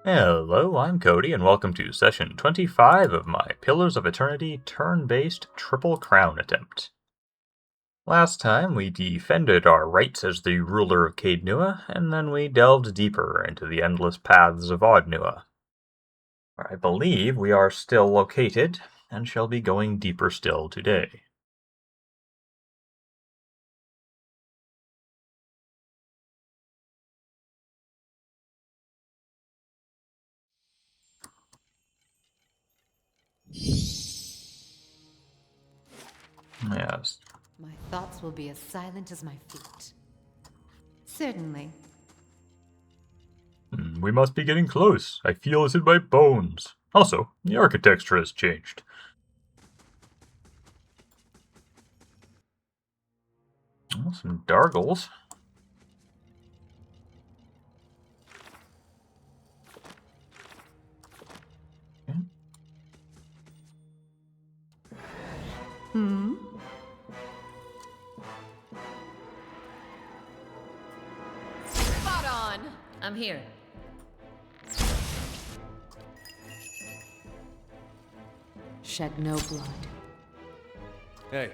Hello, I'm Cody, and welcome to session 25 of my Pillars of Eternity turn-based Triple Crown attempt. Last time, we defended our rights as the ruler of Caed Nua, and then we delved deeper into the endless paths of Odd Nua. I believe we are still located, and shall be going deeper still today. Yes. My thoughts will be as silent as my feet. Certainly. We must be getting close. I feel it in my bones. Also, the architecture has changed. Oh, some Dargles. Okay. Hmm? Spot on! I'm here. Shed no blood. Hey.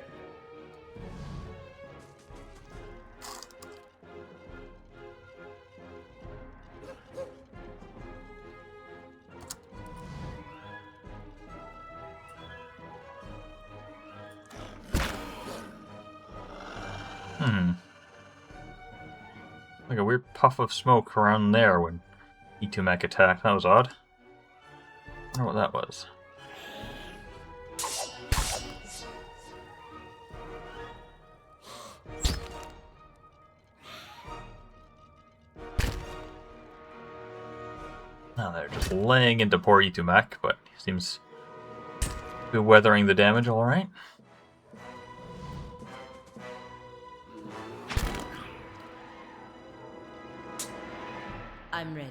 Like a weird puff of smoke around there when E2 attacked. That was odd. I wonder what that was. Now they're just laying into poor E2, but he seems to be weathering the damage alright. I'm ready.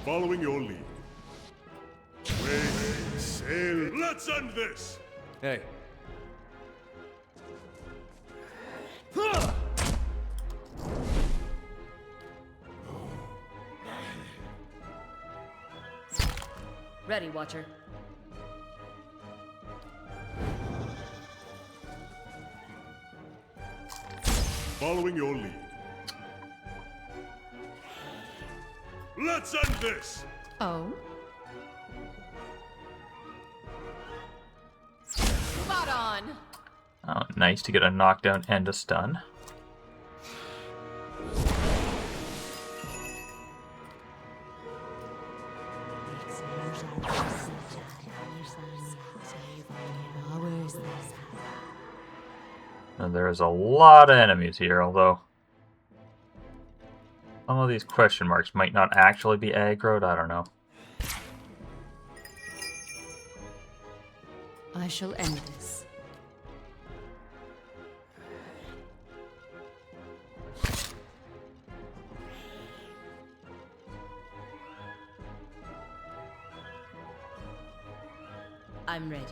Following your lead. Wait, sail. Let's end this! Hey. Ready, Watcher. Following your lead. Let's end this! Oh? Spot on! Oh, nice to get a knockdown and a stun. And there's a lot of enemies here, although some of these question marks might not actually be aggroed, I don't know. I shall end this. I'm ready.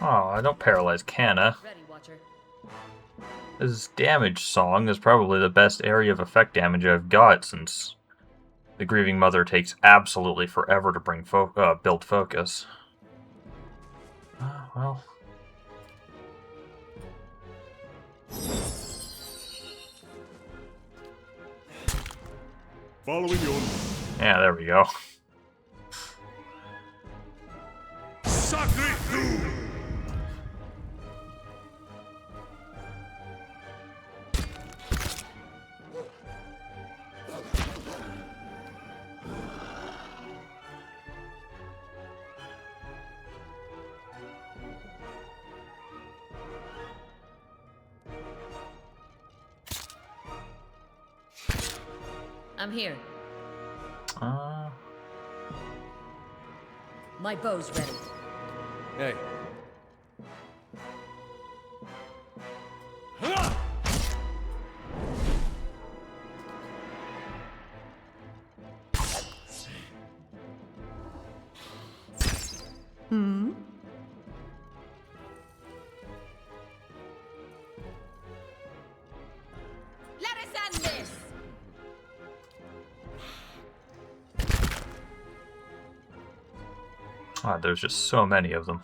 Oh, I don't paralyze Canna. Ready, Watcher. His damage song is probably the best area of effect damage I've got, since the Grieving Mother takes absolutely forever to bring build focus. Well. Following your lead. Yeah, there we go. Sacre Doom! I'm here. Uh, My bow's ready. Hey. Let us end this! there's just so many of them.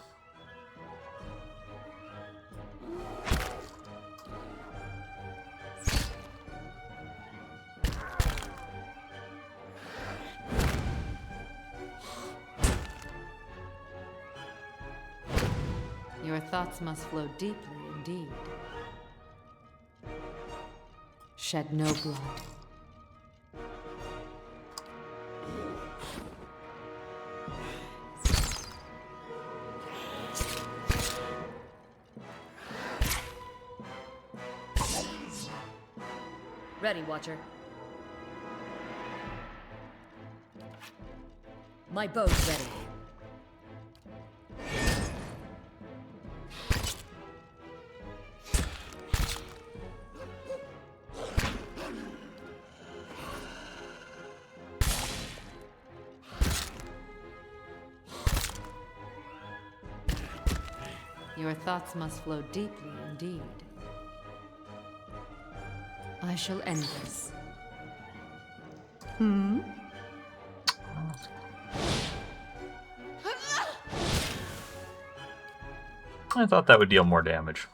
Your thoughts must flow deeply indeed. Shed no blood. Ready, Watcher. My bow's ready. Your thoughts must flow deeply indeed. I shall end this. I thought that would deal more damage.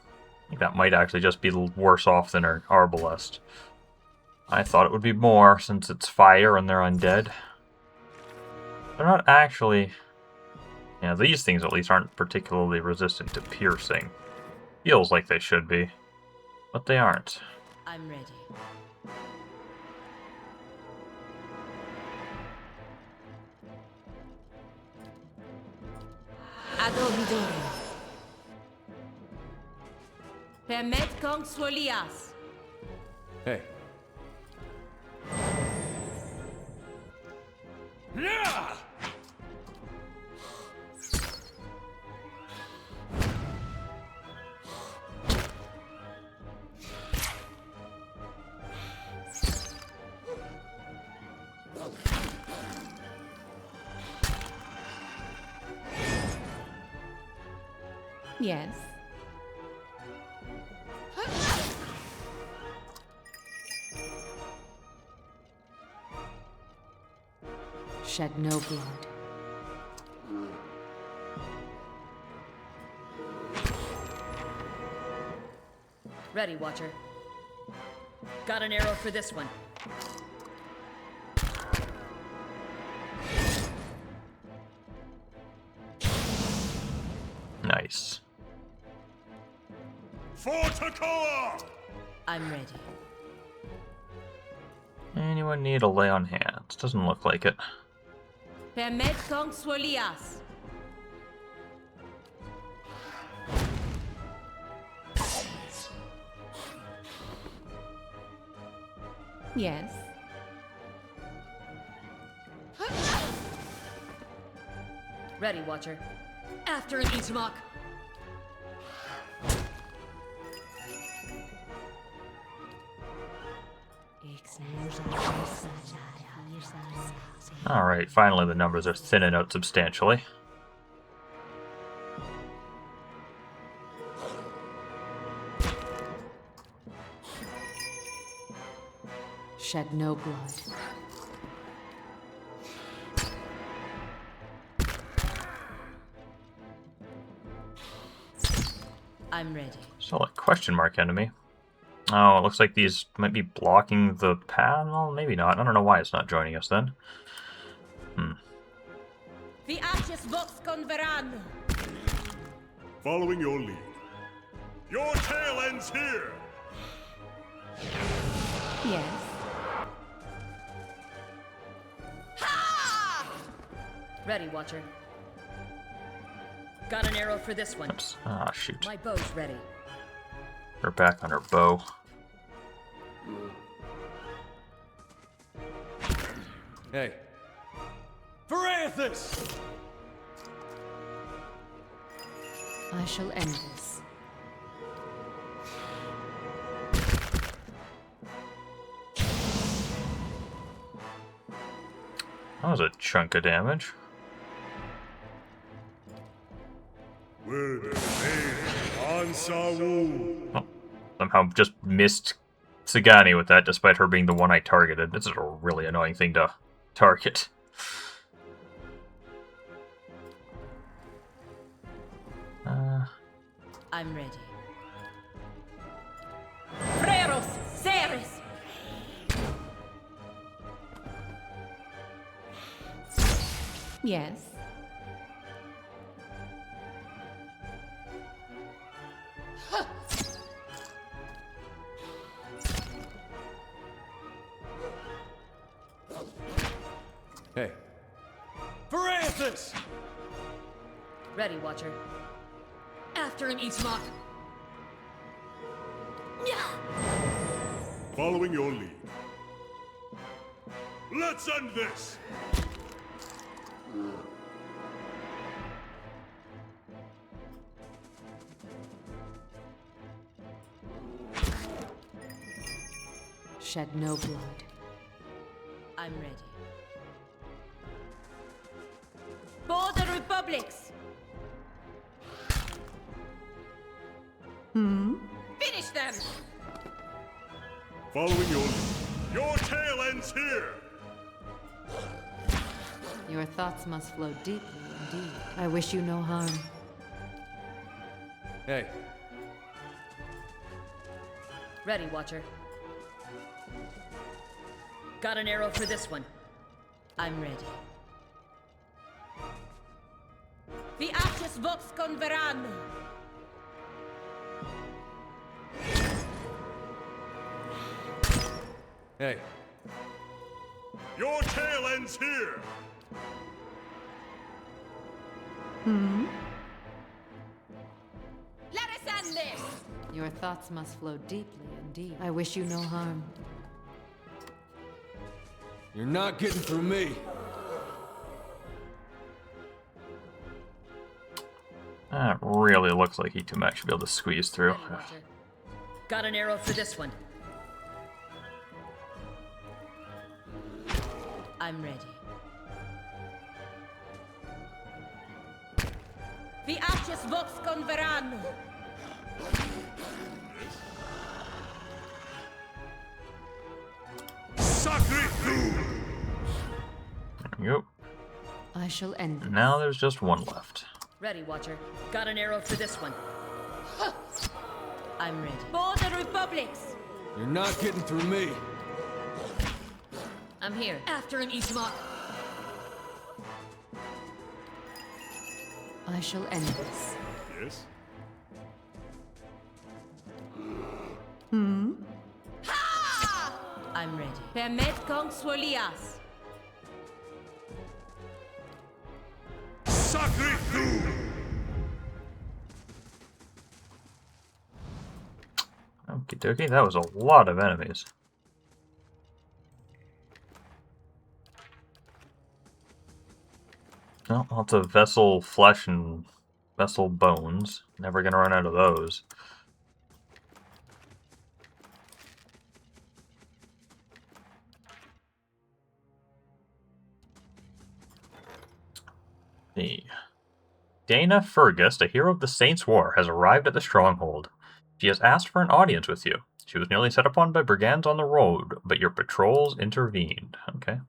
I think that might actually just be worse off than our Arbalest. I thought it would be more, since it's fire and they're undead. They're not actually... Yeah, these things at least aren't particularly resistant to piercing. Feels like they should be, but they aren't. I'm ready. Adobidore. Permet kong swolias. Hey. Yes. Shed no blood. Ready, Watcher. Got an arrow for this one. Nice. For Takoa! I'm ready. Anyone need a lay on hands? Doesn't look like it. Permet kong swolias. Yes. Ready, Watcher. After an Itamok. Alright, finally the numbers are thinning out substantially. Shed no blood. I'm ready. Still a question mark enemy. Oh, it looks like these might be blocking the path. Well, maybe not. I don't know why it's not joining us then. The Ashes Vox Converan. Following your lead. Your tale ends here! Yes. Ready, Watcher. Got an arrow for this one. Oops. Ah, shoot. My bow's ready. We're back on her bow. Hey. Verathus! I shall end this. That was a chunk of damage. Will be made Ansawu. Oh, somehow just missed Sagani with that, despite her being the one I targeted. This is a really annoying thing to target. I'm ready. Freros, Ceres! Yes. Hey. Verathus! Ready, Watcher. After him, Ichmok! Following your lead. Let's end this! Shed no blood. I'm ready. For the Republics! Finish them! Following your lead. Your tail ends here! Your thoughts must flow deeply indeed. I wish you no harm. Hey. Ready, Watcher. Got an arrow for this one. I'm ready. The Ashes Vox Converan! Hey. Your tail ends here! Let us end this! Your thoughts must flow deeply indeed. I wish you no harm. You're not getting through me. That really looks like Itumek should be able to squeeze through. Ready, Watcher. Got an arrow for this one. I'm ready. The Ashes Vox Converan! Sacre Doom! There we go. I shall end this. Now there's just one left. Ready, Watcher. Got an arrow for this one. I'm ready. For the Republics! You're not getting through me. I'm here. After him, Ichmok. I shall end this. Yes? I'm ready. Permet Kong Swolias. Sacre Doom! Okie dokie, that was a lot of enemies. Well, lots of vessel flesh and vessel bones. Never gonna run out of those. See. Dana Fergus, a hero of the Saints' War, has arrived at the stronghold. She has asked for an audience with you. She was nearly set upon by brigands on the road, but your patrols intervened. Okay.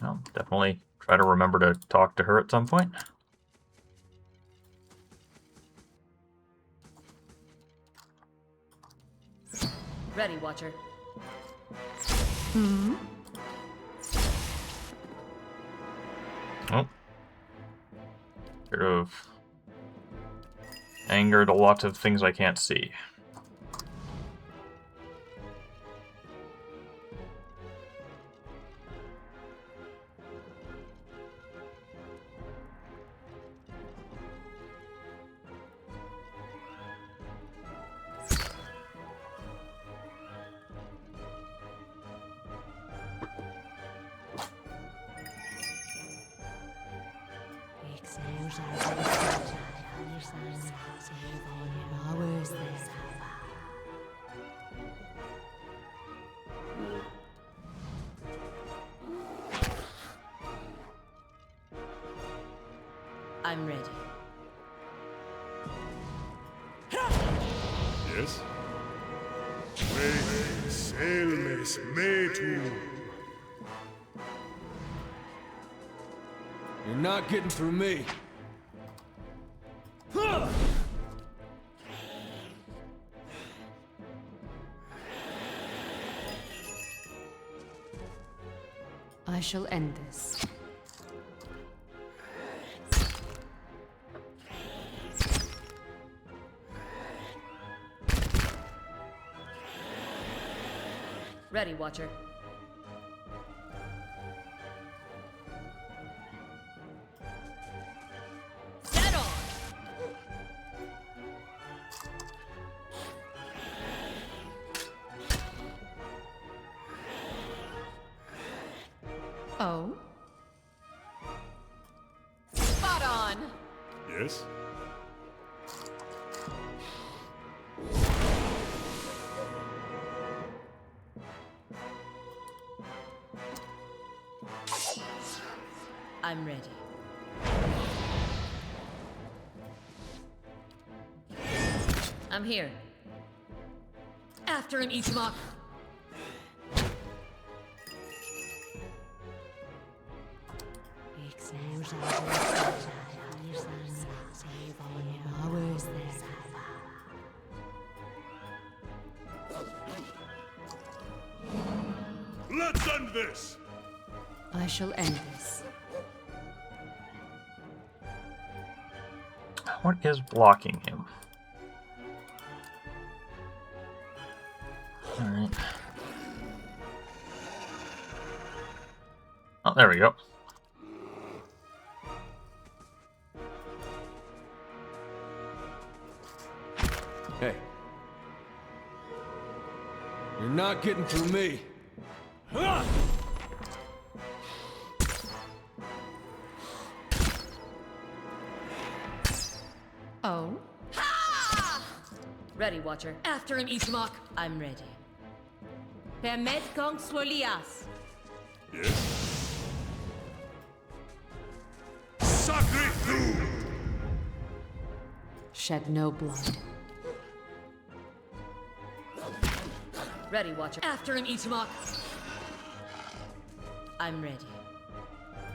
Well, definitely try to remember to talk to her at some point. Ready, Watcher. Oh. Sort of angered a lot of things I can't see. I'm ready. Yes? Wherein Chie. You're not getting through me. I shall end this. Ready, Watcher. Set on! Oh? Spot on! Yes? I'm ready. I'm here. After him, Ichimok. Let's end this! I shall end this. What is blocking him? Alright. Oh, there we go. Hey. You're not getting through me. Oh? Ready, Watcher. After him, Ichimok. I'm ready. Permet kong swolias. Yes? Sacre tu! Shed no blood. Ready, Watcher. After him, Ichimok. I'm ready.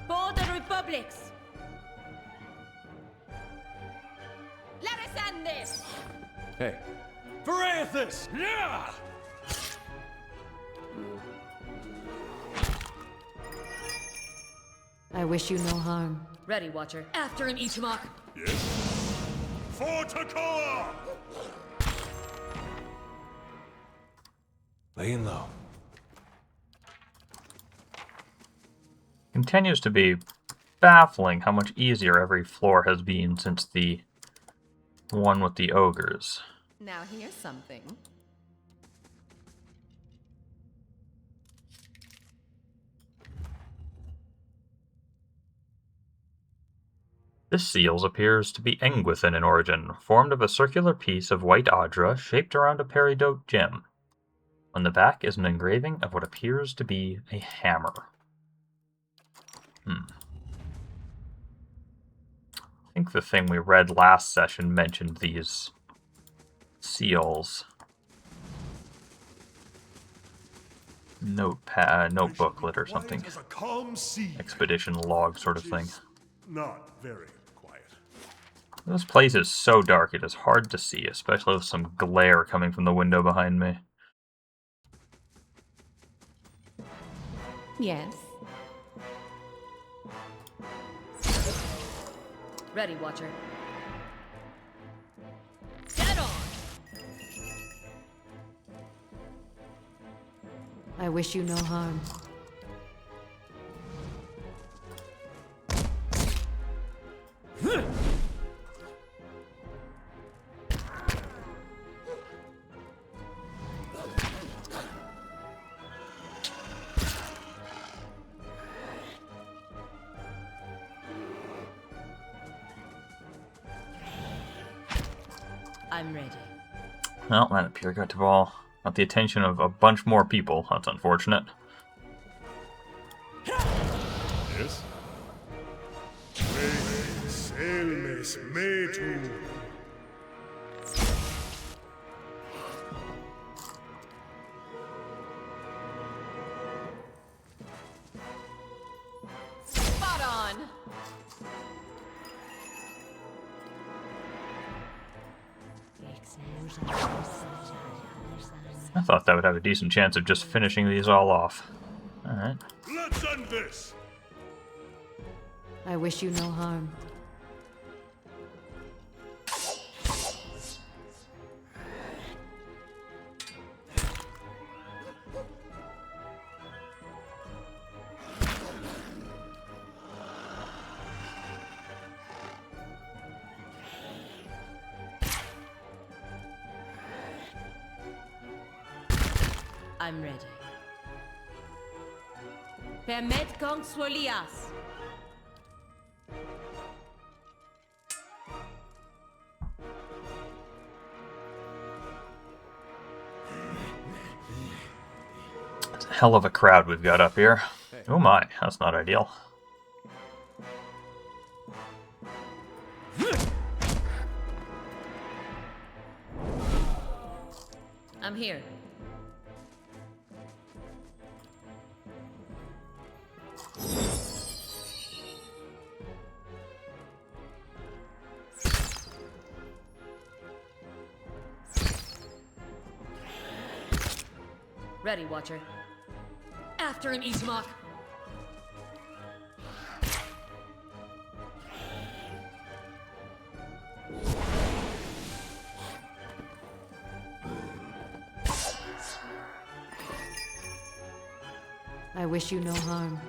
For the Republics! Let us end this! Hey. Varanthus! Yeah! I wish you no harm. Ready, Watcher. After him, Ichimok. Yes? For Takoa! Laying low. Continues to be baffling how much easier every floor has been since the one with the ogres. Now here's something. This seals appears to be Engwithin in origin, formed of a circular piece of white Audra shaped around a peridot gem. On the back is an engraving of what appears to be a hammer. I think the thing we read last session mentioned these seals. Notebooklet or something. Quiet as a calm sea. Expedition log sort of thing. Not very quiet. This place is so dark it is hard to see, especially with some glare coming from the window behind me. Yes. Ready, Watcher. Set on! I wish you no harm. I'm ready. Well, that appear got to all got the attention of a bunch more people. That's unfortunate. Yes? Me, Selmes, me too. Spot on! I thought that would have a decent chance of just finishing these all off. Alright. Let's end this! I wish you no harm. I'm ready. Permet Kong Swolias. It's a hell of a crowd we've got up here. Oh my, that's not ideal. I'm here. Ready, Watcher. After an Ishmak. I wish you no harm.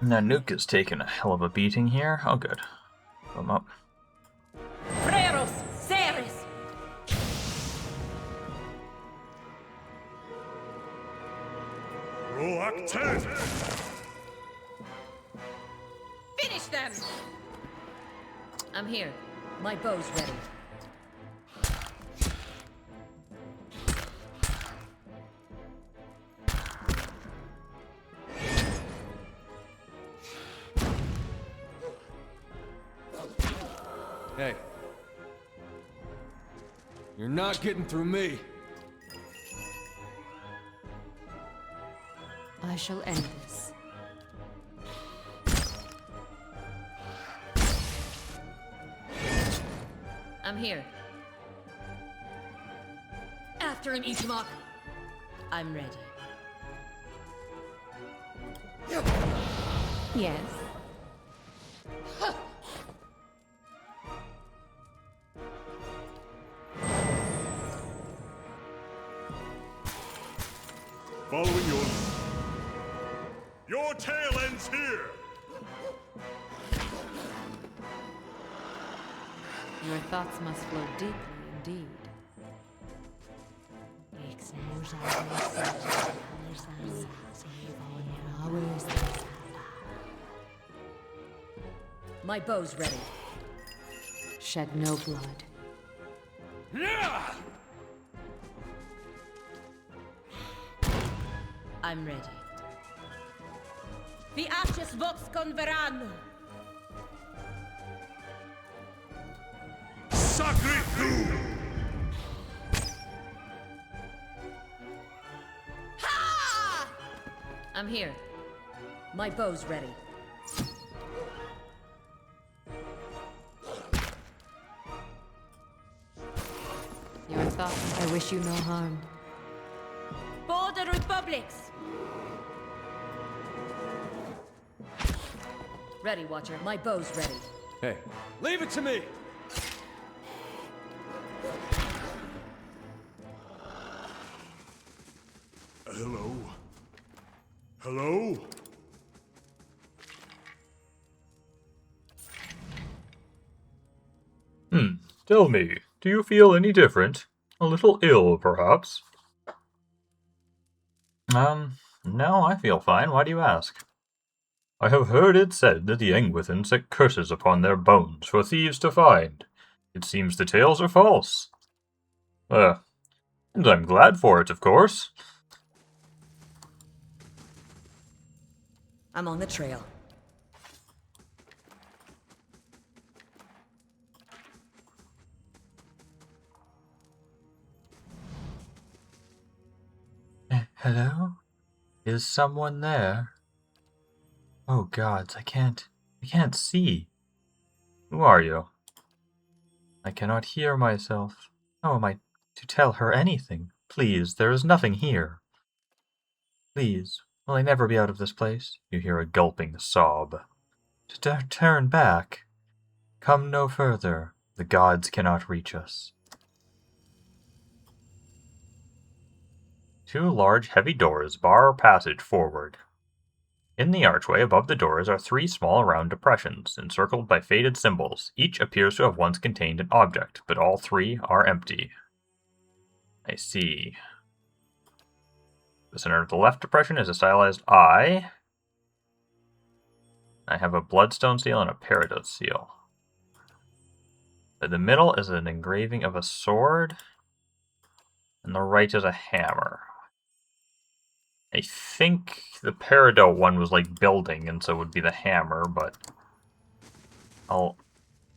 Nanook is taking a hell of a beating here. Oh, good. Come up. Freros, Ceres. Roak 10! Finish them! I'm here. My bow's ready. Hey. You're not getting through me. I shall end this. I'm here. After an Ishmak. I'm ready. Yes. Following yours. Your tail ends here! Your thoughts must flow deeply indeed. My bow's ready. Shed no blood. I'm ready. The Ashes Vox Converano. Sacre tu! I'm here. My bow's ready. Your thoughts, I wish you no harm. Border Republics. Ready, Watcher. My bow's ready. Hey, leave it to me! Hello? Hello? Tell me, do you feel any different? A little ill, perhaps? No, I feel fine. Why do you ask? I have heard it said that the Engwithans set curses upon their bones for thieves to find. It seems the tales are false. And I'm glad for it, of course. I'm on the trail. Hello? Is someone there? Oh gods, I can't see. Who are you? I cannot hear myself. How am I to tell her anything? Please, there is nothing here. Please, will I never be out of this place? You hear a gulping sob. Turn back. Come no further. The gods cannot reach us. Two large, heavy doors bar our passage forward. In the archway above the doors are three small round depressions, encircled by faded symbols. Each appears to have once contained an object, but all three are empty. I see. The center of the left depression is a stylized eye. I have a bloodstone seal and a peridot seal. In the middle is an engraving of a sword, and the right is a hammer. I think the peridot one was like building, and so it would be the hammer, but I'll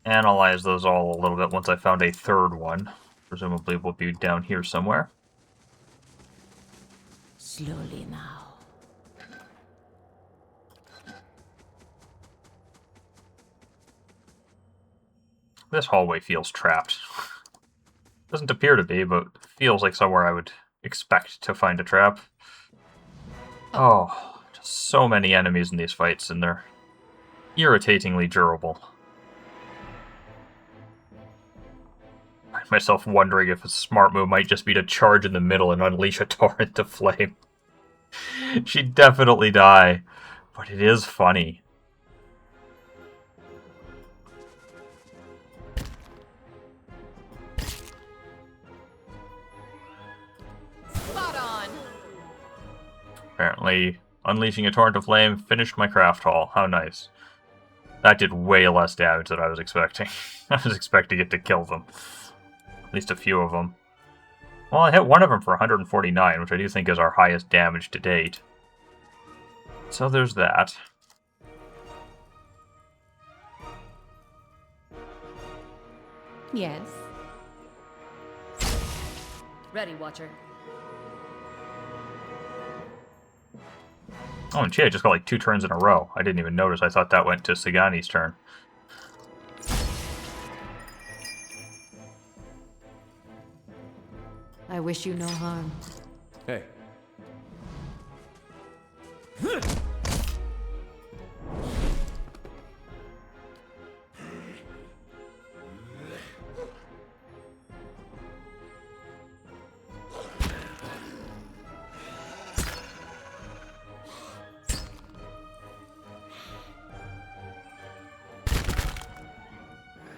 analyze those all a little bit once I found a third one. Presumably it will be down here somewhere. Slowly now. This hallway feels trapped. Doesn't appear to be, but feels like somewhere I would expect to find a trap. Oh, just so many enemies in these fights, and they're irritatingly durable. I find myself wondering if a smart move might just be to charge in the middle and unleash a torrent of flame. She'd definitely die, but it is funny. Spot on! Apparently, unleashing a torrent of flame finished my craft haul. How nice. That did way less damage than I was expecting. I was expecting it to kill them. At least a few of them. Well, I hit one of them for 149, which I do think is our highest damage to date. So there's that. Yes. Ready, Watcher. Oh, and Chie just got like 2 turns in a row. I didn't even notice. I thought that went to Sagani's turn. I wish you no harm. Hey.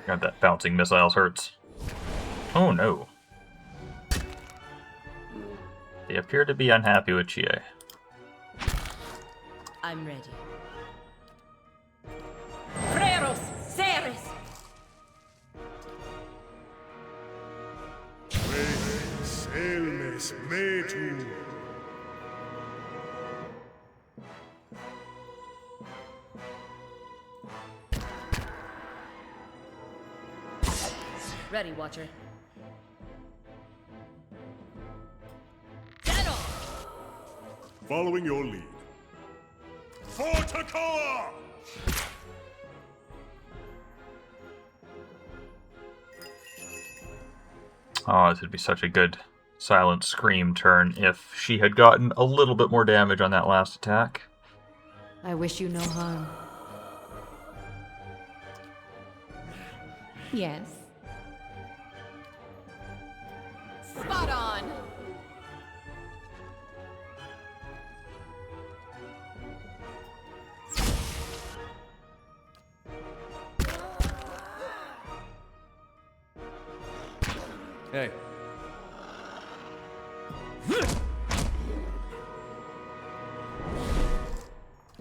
God, that bouncing missiles hurts. Oh no. They appear to be unhappy with Chie. I'm ready. Freros, Ceres! Selmes metu. Ready, Watcher. Following your lead. Forticoa! Oh, this would be such a good silent scream turn if she had gotten a little bit more damage on that last attack. I wish you no harm. Yes. Spot on! Hey.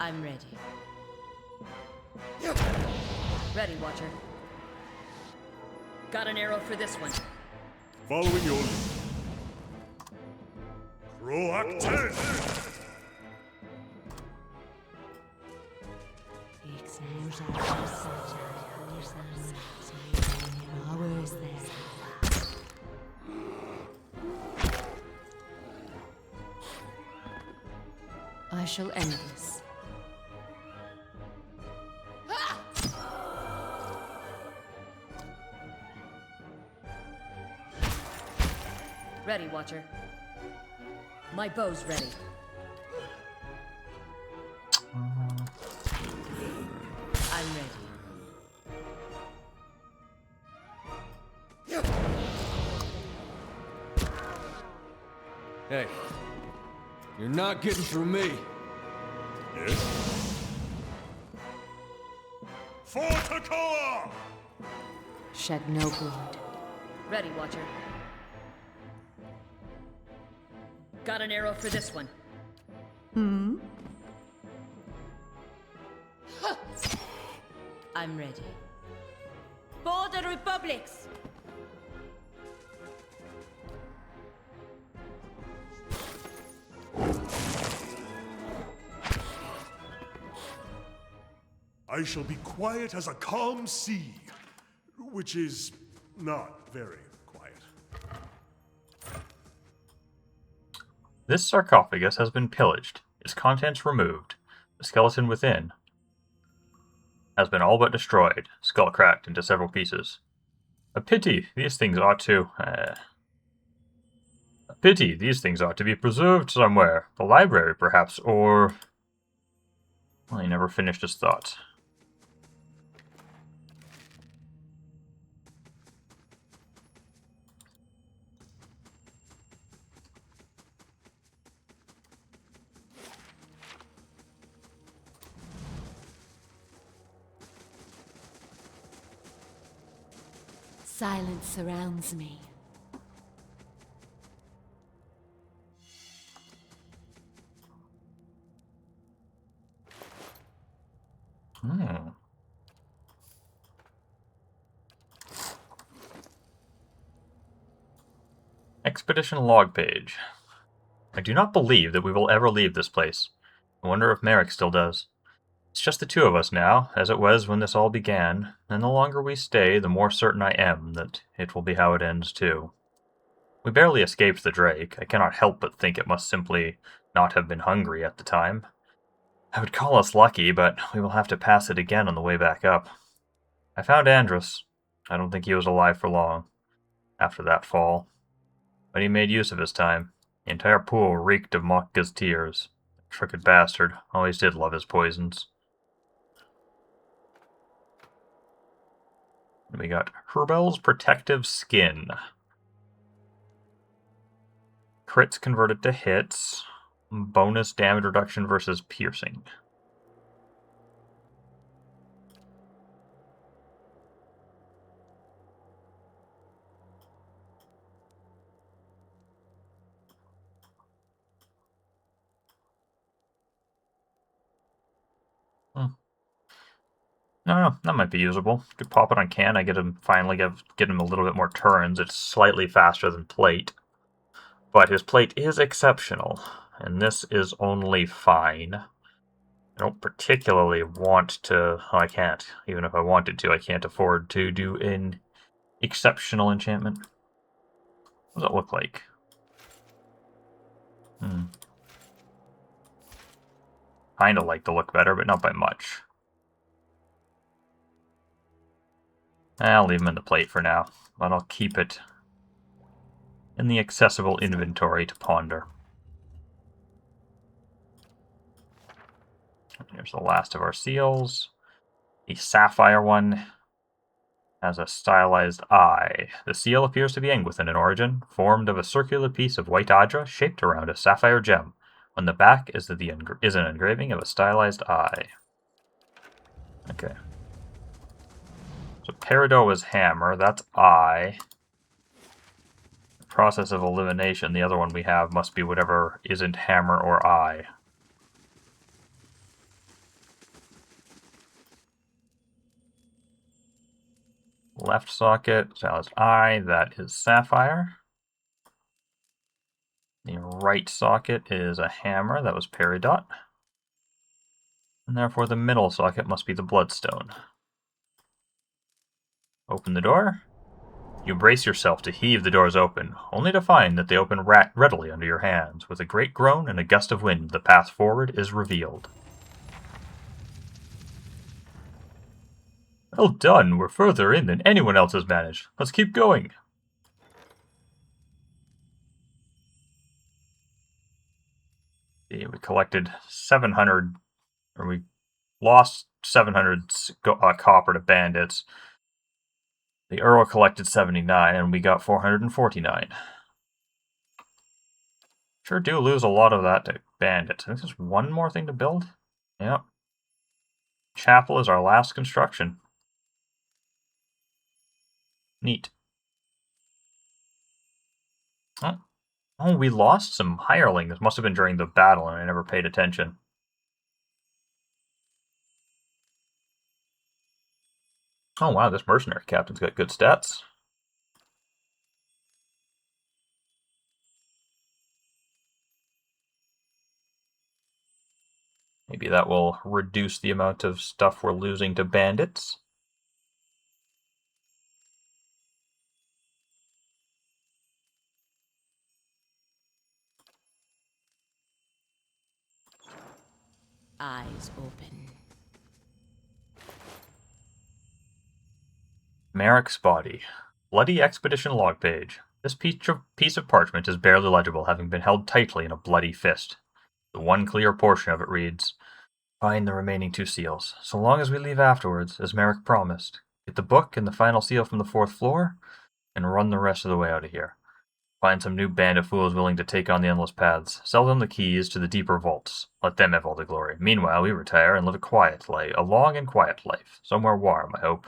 I'm ready. Ready, Watcher. Got an arrow for this one. Following your lead. Roak 10! I shall end this. Ready, Watcher. My bow's ready. I'm ready. Hey. You're not getting through me. Yes? For Takoa! Shed no blood. Ready, Watcher. Got an arrow for this one. I'm ready. For the Republics! I shall be quiet as a calm sea, which is not very quiet. This sarcophagus has been pillaged, its contents removed. The skeleton within has been all but destroyed, skull cracked into several pieces. A pity these things ought to be preserved somewhere. The library, perhaps, or... Well, he never finished his thought. Silence surrounds me. Expedition log page. I do not believe that we will ever leave this place. I wonder if Merrick still does. It's just the two of us now, as it was when this all began, and the longer we stay, the more certain I am that it will be how it ends too. We barely escaped the Drake. I cannot help but think it must simply not have been hungry at the time. I would call us lucky, but we will have to pass it again on the way back up. I found Andrus. I don't think he was alive for long after that fall. But he made use of his time. The entire pool reeked of Mokka's tears. The crooked bastard always did love his poisons. We got Herbel's Protective Skin. Crits converted to hits. Bonus damage reduction versus piercing. No, that might be usable. Could pop it on can. I get him get him a little bit more turns. It's slightly faster than plate, but his plate is exceptional, and this is only fine. I don't particularly want to. Oh, I can't. Even if I wanted to, I can't afford to do an exceptional enchantment. What does it look like? Kinda like the look better, but not by much. I'll leave him in the plate for now, but I'll keep it in the accessible inventory to ponder. Here's the last of our seals. The sapphire one has a stylized eye. The seal appears to be Anguithan in origin, formed of a circular piece of white adra shaped around a sapphire gem. On the back is an engraving of a stylized eye. Okay. So Peridoa's hammer, that's eye. The process of elimination, the other one we have must be whatever isn't hammer or eye. Left socket, silenced eye, that is sapphire. The right socket is a hammer, that was peridot. And therefore the middle socket must be the bloodstone. Open the door. You brace yourself to heave the doors open, only to find that they open readily under your hands. With a great groan and a gust of wind, the path forward is revealed. Well done, we're further in than anyone else has managed. Let's keep going. See, we collected 700, or we lost 700 copper to bandits. The Earl collected 79, and we got 449. Sure do lose a lot of that to bandits. I think there's one more thing to build. Yep. Chapel is our last construction. Neat. Oh, we lost some hirelings. This must have been during the battle, and I never paid attention. Oh wow, this mercenary captain's got good stats. Maybe that will reduce the amount of stuff we're losing to bandits. Eyes open. Merrick's body. Bloody expedition log page. This piece of parchment is barely legible, having been held tightly in a bloody fist. The one clear portion of it reads, "Find the remaining 2 seals, so long as we leave afterwards, as Merrick promised. Get the book and the final seal from the 4th floor, and run the rest of the way out of here. Find some new band of fools willing to take on the endless paths. Sell them the keys to the deeper vaults. Let them have all the glory. Meanwhile, we retire and live a long and quiet life. Somewhere warm, I hope.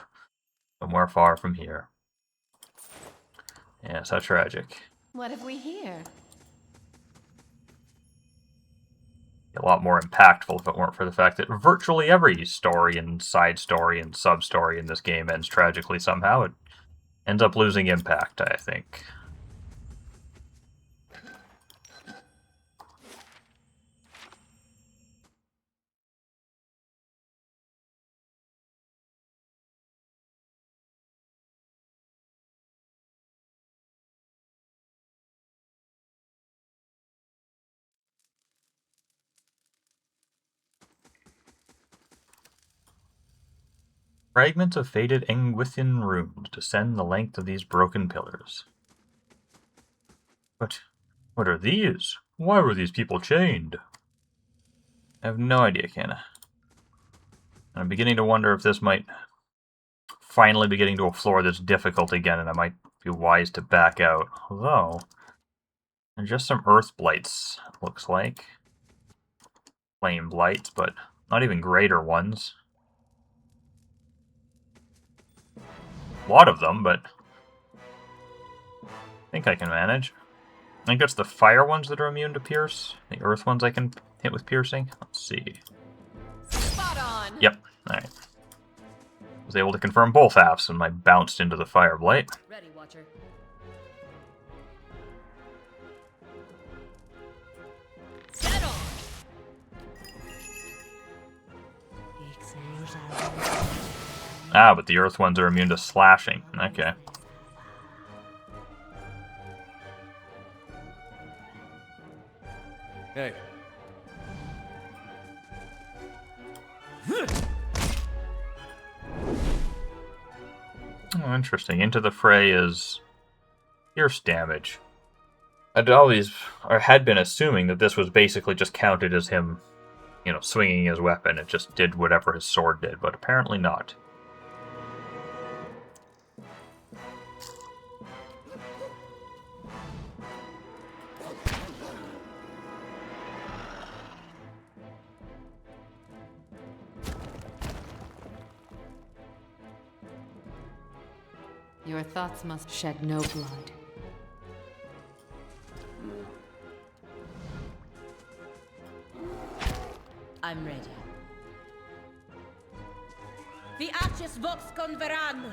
Somewhere far from here." Yes, how tragic. What have we here? A lot more impactful if it weren't for the fact that virtually every story and side story and sub-story in this game ends tragically somehow. It ends up losing impact, I think. Fragments of faded Engwithian runes descend the length of these broken pillars. But what are these? Why were these people chained? I have no idea, Canna. I'm beginning to wonder if this might finally be getting to a floor that's difficult again, and I might be wise to back out. Although, there's just some earth blights, looks like. Flame blights, but not even greater ones. A lot of them, but I think I can manage. I think it's the fire ones that are immune to pierce. The earth ones I can hit with piercing. Let's see. Spot on. Yep. Alright. Was able to confirm both halves when I bounced into the fire blight. Ready, Watcher. Settle. Ah, but the earth ones are immune to slashing. Okay. Hey. Oh, interesting. Into the fray is pierce damage. I'd always, or had been assuming that this was basically just counted as him, swinging his weapon. It just did whatever his sword did, but apparently not. Your thoughts must shed no blood. I'm ready. The Arches Vox Converan.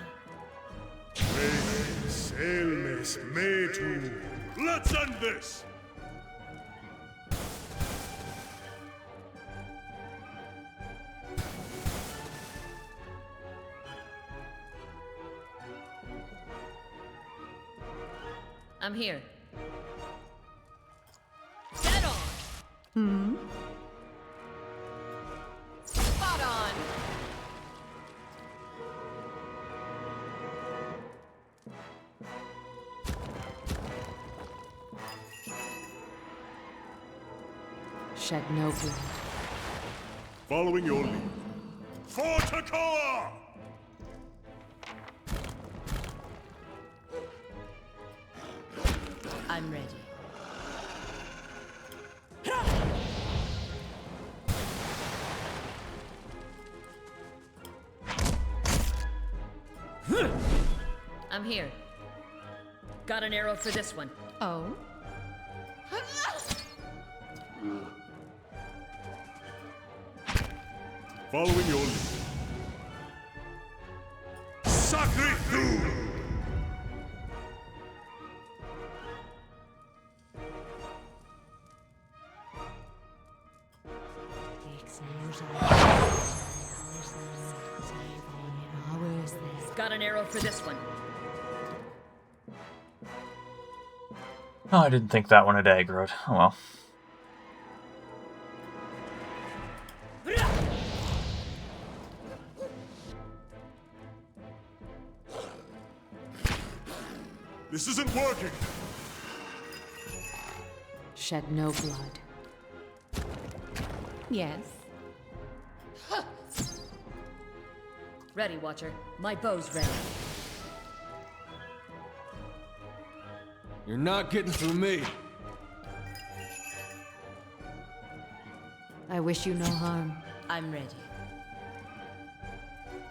Selmes metu. Let's end this! I'm here. Dead on! Spot on! Shed no blood. Following your lead. For Takoa! I'm ready. I'm here. Got an arrow for this one. Oh? Following your lead. Sacre tu! Got an arrow for this one. Oh, I didn't think that one had aggroed. Oh well. This isn't working! Shed no blood. Yes. Ready, Watcher. My bow's ready. You're not getting through me. I wish you no harm. I'm ready.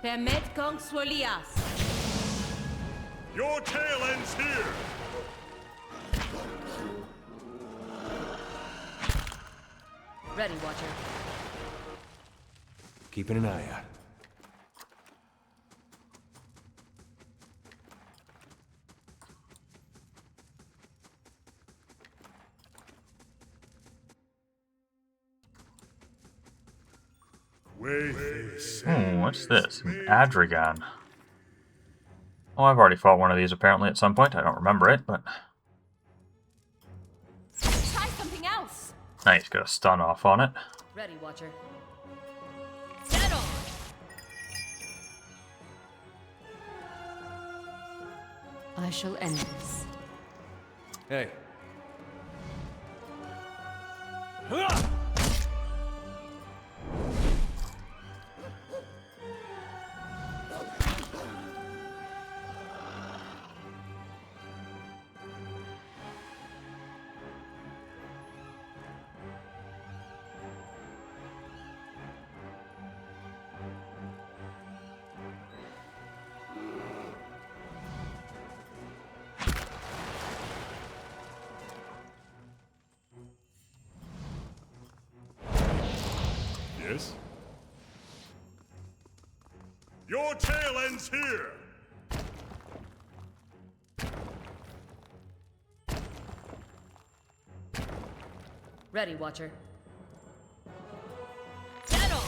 Permet kong swolias. Your tail ends here! Ready, Watcher. Keeping an eye out. What's this? An Adrigan. Oh, I've already fought one of these apparently at some point. I don't remember it, but... Try something else. Nice, got a stun off on it. Ready, Watcher. Dead on. I shall end this. Hey. Yes? Your tail ends here! Ready, Watcher. Dead on.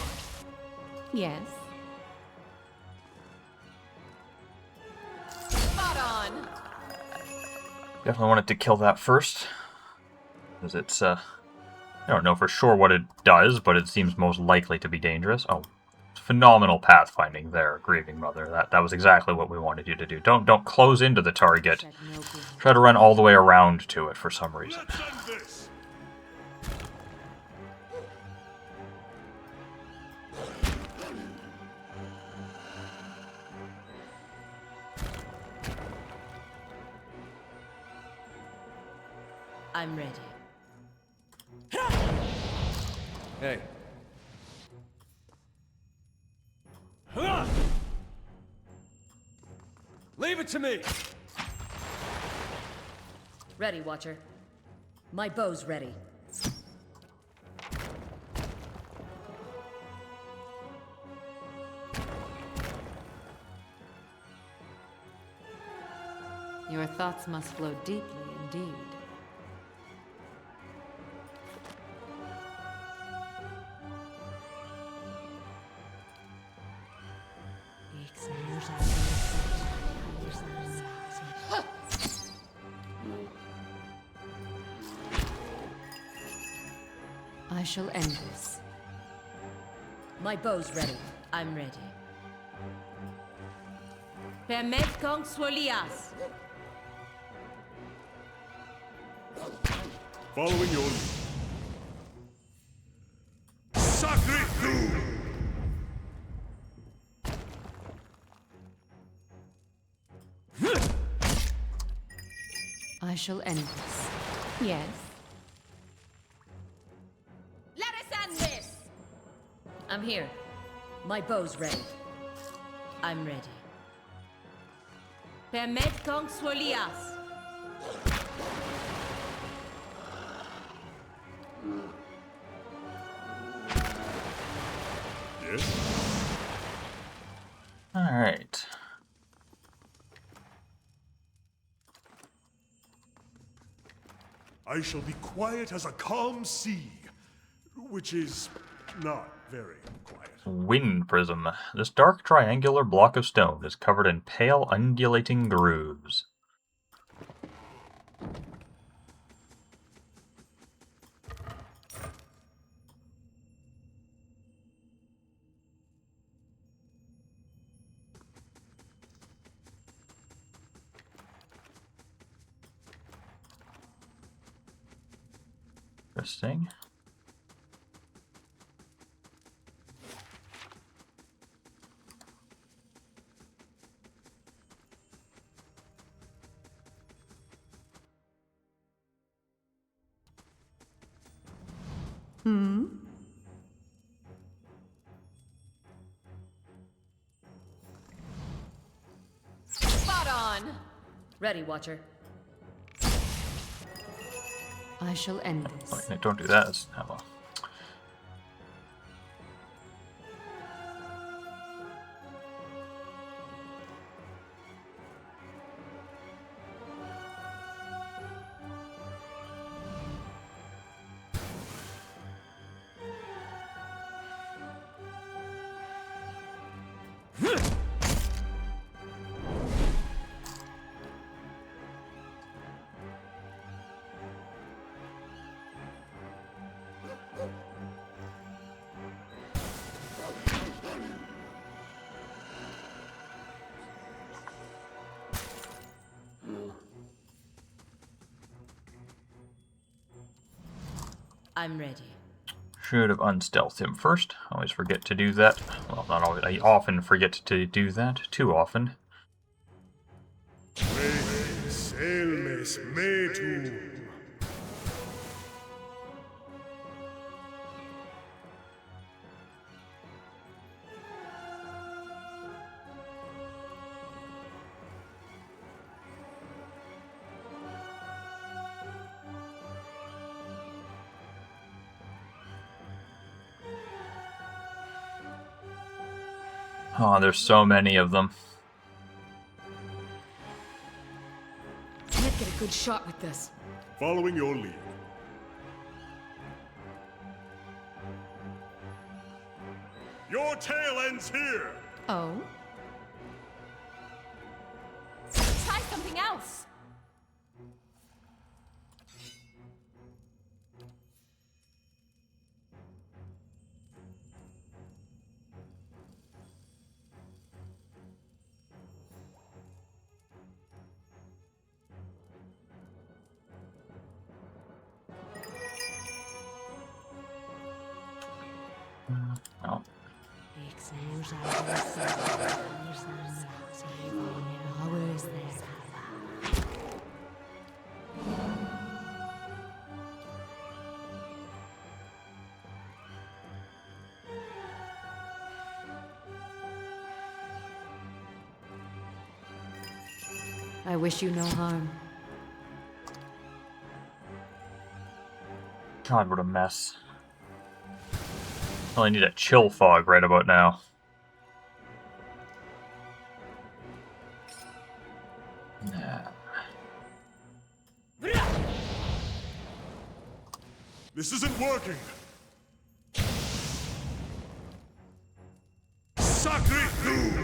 Yes. Spot on. Definitely wanted to kill that first. Because it's, I don't know for sure what it does, but it seems most likely to be dangerous. Oh, phenomenal pathfinding there, Grieving Mother. That was exactly what we wanted you to do. Don't close into the target. Shed no blood. Try to run all the way around to it for some reason. Let's end this! I'm ready. Hey. Leave it to me! Ready, Watcher. My bow's ready. Your thoughts must flow deeply indeed. I shall end this. My bow's ready. I'm ready. Permet kong swolias. Following your lead. Sacre Coup! I shall end this. Yes. Let us end this! I'm here. My bow's ready. I'm ready. Permet kong swolias. Yes? Alright. I shall be quiet as a calm sea, which is not very quiet. Wind Prism. This dark triangular block of stone is covered in pale undulating grooves. Interesting. Spot on! Ready, Watcher. I shall end this. Wait, don't do that. It's, oh, well. I'm ready. Should have unstealthed him first. Always forget to do that. Well, not always. I often forget to do that. Too often. Selmes metum. Oh, there's so many of them. Can't get a good shot with this. Following your lead. Your tale ends here! Oh? Try something else! Oh. I wish you no harm. God, what a mess. Well, I need a chill fog right about now. Nah. This isn't working. Sacre Dieu!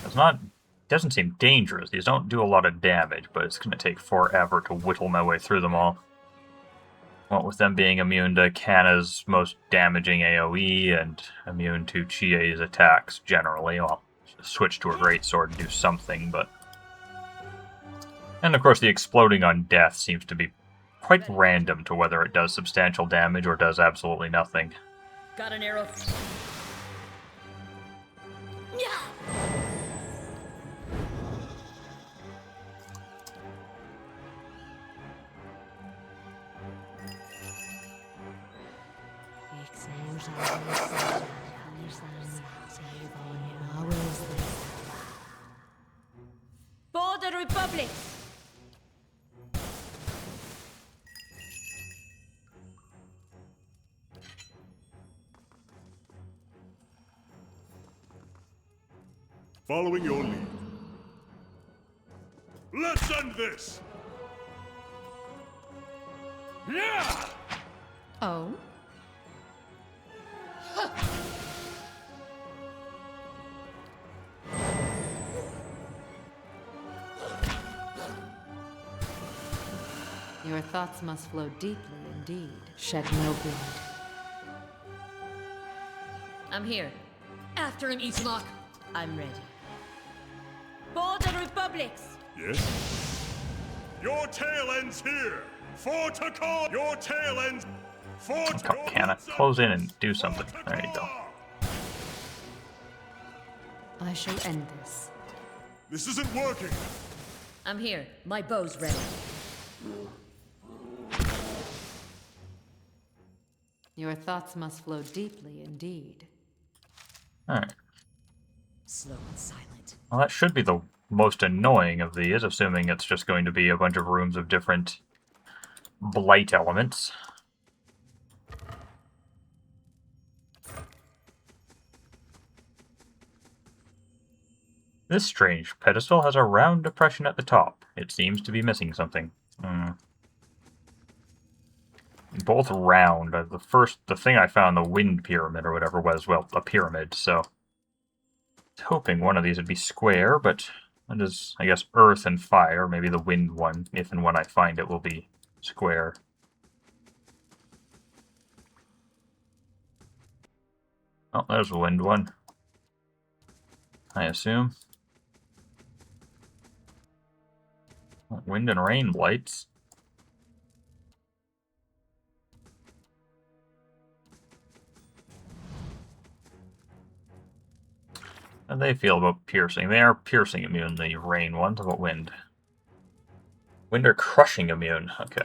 It's not. Doesn't seem dangerous. These don't do a lot of damage, but it's going to take forever to whittle my way through them all. What with them being immune to Kanna's most damaging AoE and immune to Chie's attacks generally, I'll switch to a greatsword and do something, but... And of course the exploding on death seems to be quite random to whether it does substantial damage or does absolutely nothing. Got an arrow. Yeah. For the Republic! Following your lead. Let's end this! Yeah! Oh? Your thoughts must flow deeply indeed. Shed no blood. I'm here. After him, Ismark. I'm ready. For the Republics! Yes? Your tail ends here! For to call! Your tail ends... For to... Come, Kanna, close in and do something. There you go. I shall end this. This isn't working! I'm here. My bow's ready. Your thoughts must flow deeply indeed. Alright. Slow and silent. Well, that should be the most annoying of these, assuming it's just going to be a bunch of rooms of different blight elements. This strange pedestal has a round depression at the top. It seems to be missing something. Both round. The thing I found, the wind pyramid or whatever, was, well, a pyramid, so... I was hoping one of these would be square, but that is, I guess, earth and fire. Maybe the wind one, if and when I find it, will be square. Oh, there's the wind one. I assume. Wind and rain blights. How do they feel about piercing? They are piercing immune, the rain ones. How about wind? Wind are crushing immune. Okay.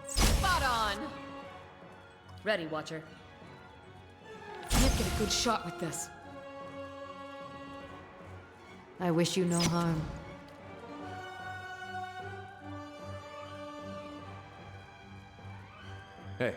Spot on! Ready, Watcher. Can't get a good shot with this. I wish you no harm. Hey.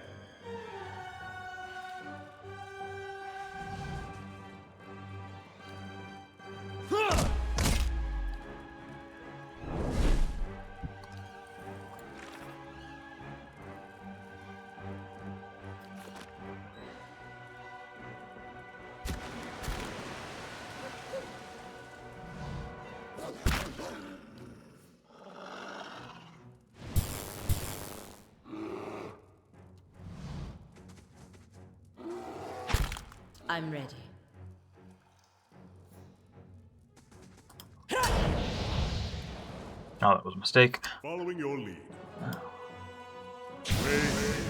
I'm ready. Oh, that was a mistake. Following your lead.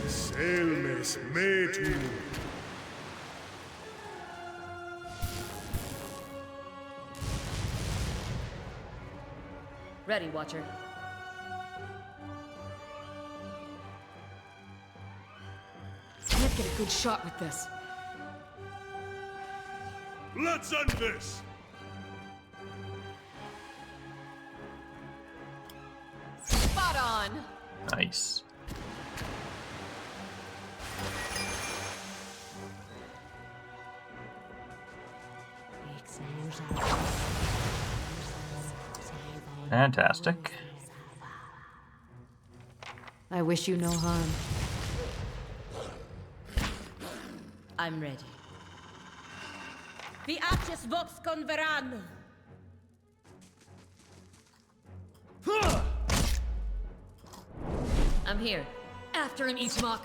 Selmes metu. Ready, Watcher. Can't get a good shot with this. Let's end this! Spot on! Nice. Fantastic. I wish you no harm. I'm ready. Vi aces vox converano. I'm here. After an Eatmock.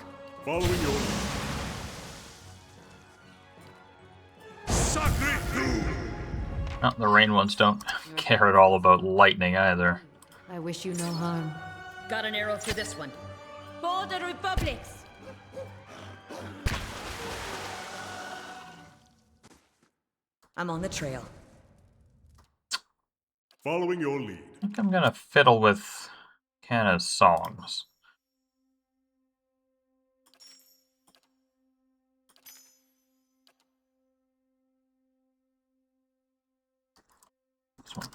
Following your lead. Sacre Blue! Oh, the rain ones don't care at all about lightning either. I wish you no harm. Got an arrow for this one. Border Republics. I'm on the trail. Following your lead. I think I'm gonna fiddle with Kanna's songs. This one.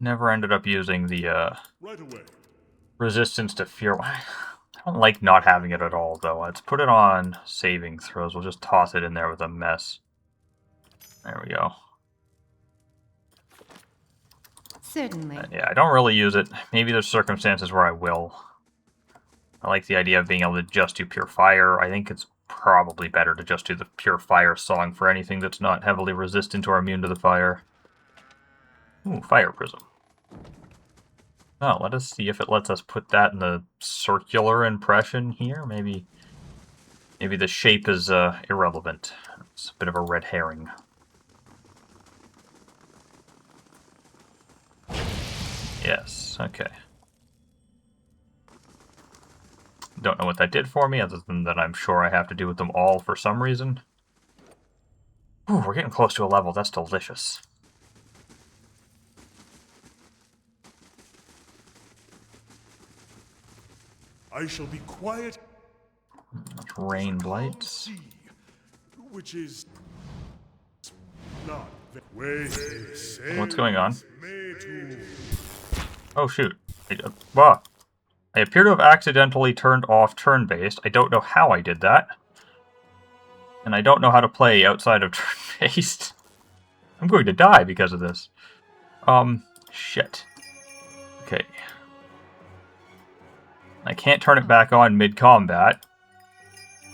Never ended up using the Right away. resistance to fear. I don't like not having it at all, though. Let's put it on saving throws. We'll just toss it in there with a mess. There we go. Certainly. Yeah, I don't really use it. Maybe there's circumstances where I will. I like the idea of being able to just do pure fire. I think it's probably better to just do the pure fire song for anything that's not heavily resistant or immune to the fire. Ooh, fire prism. Oh, let us see if it lets us put that in the circular impression here. Maybe the shape is irrelevant. It's a bit of a red herring. Yes, okay. Don't know what that did for me, other than that I'm sure I have to do with them all for some reason. Ooh, we're getting close to a level. That's delicious. I shall be quiet. That's rain blights. Sea, which is not the way they say. What's going on? Made to Oh shoot. Wow. I appear to have accidentally turned off Turn Based. I don't know how I did that. And I don't know how to play outside of Turn Based. I'm going to die because of this. Shit. Okay. I can't turn it back on mid-combat.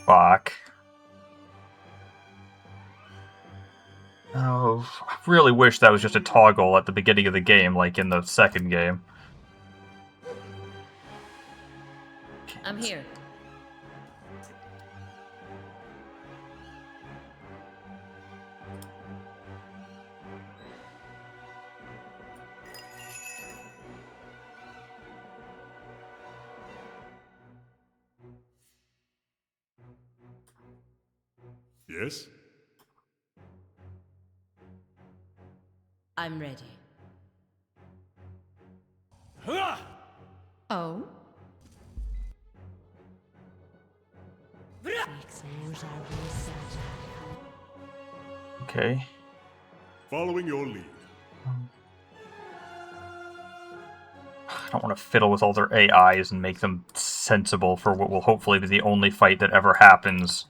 Fuck. Oh, I really wish that was just a toggle at the beginning of the game, like in the second game. I'm here. Yes? I'm ready. Oh? Okay. Following your lead. I don't want to fiddle with all their AIs and make them sensible for what will hopefully be the only fight that ever happens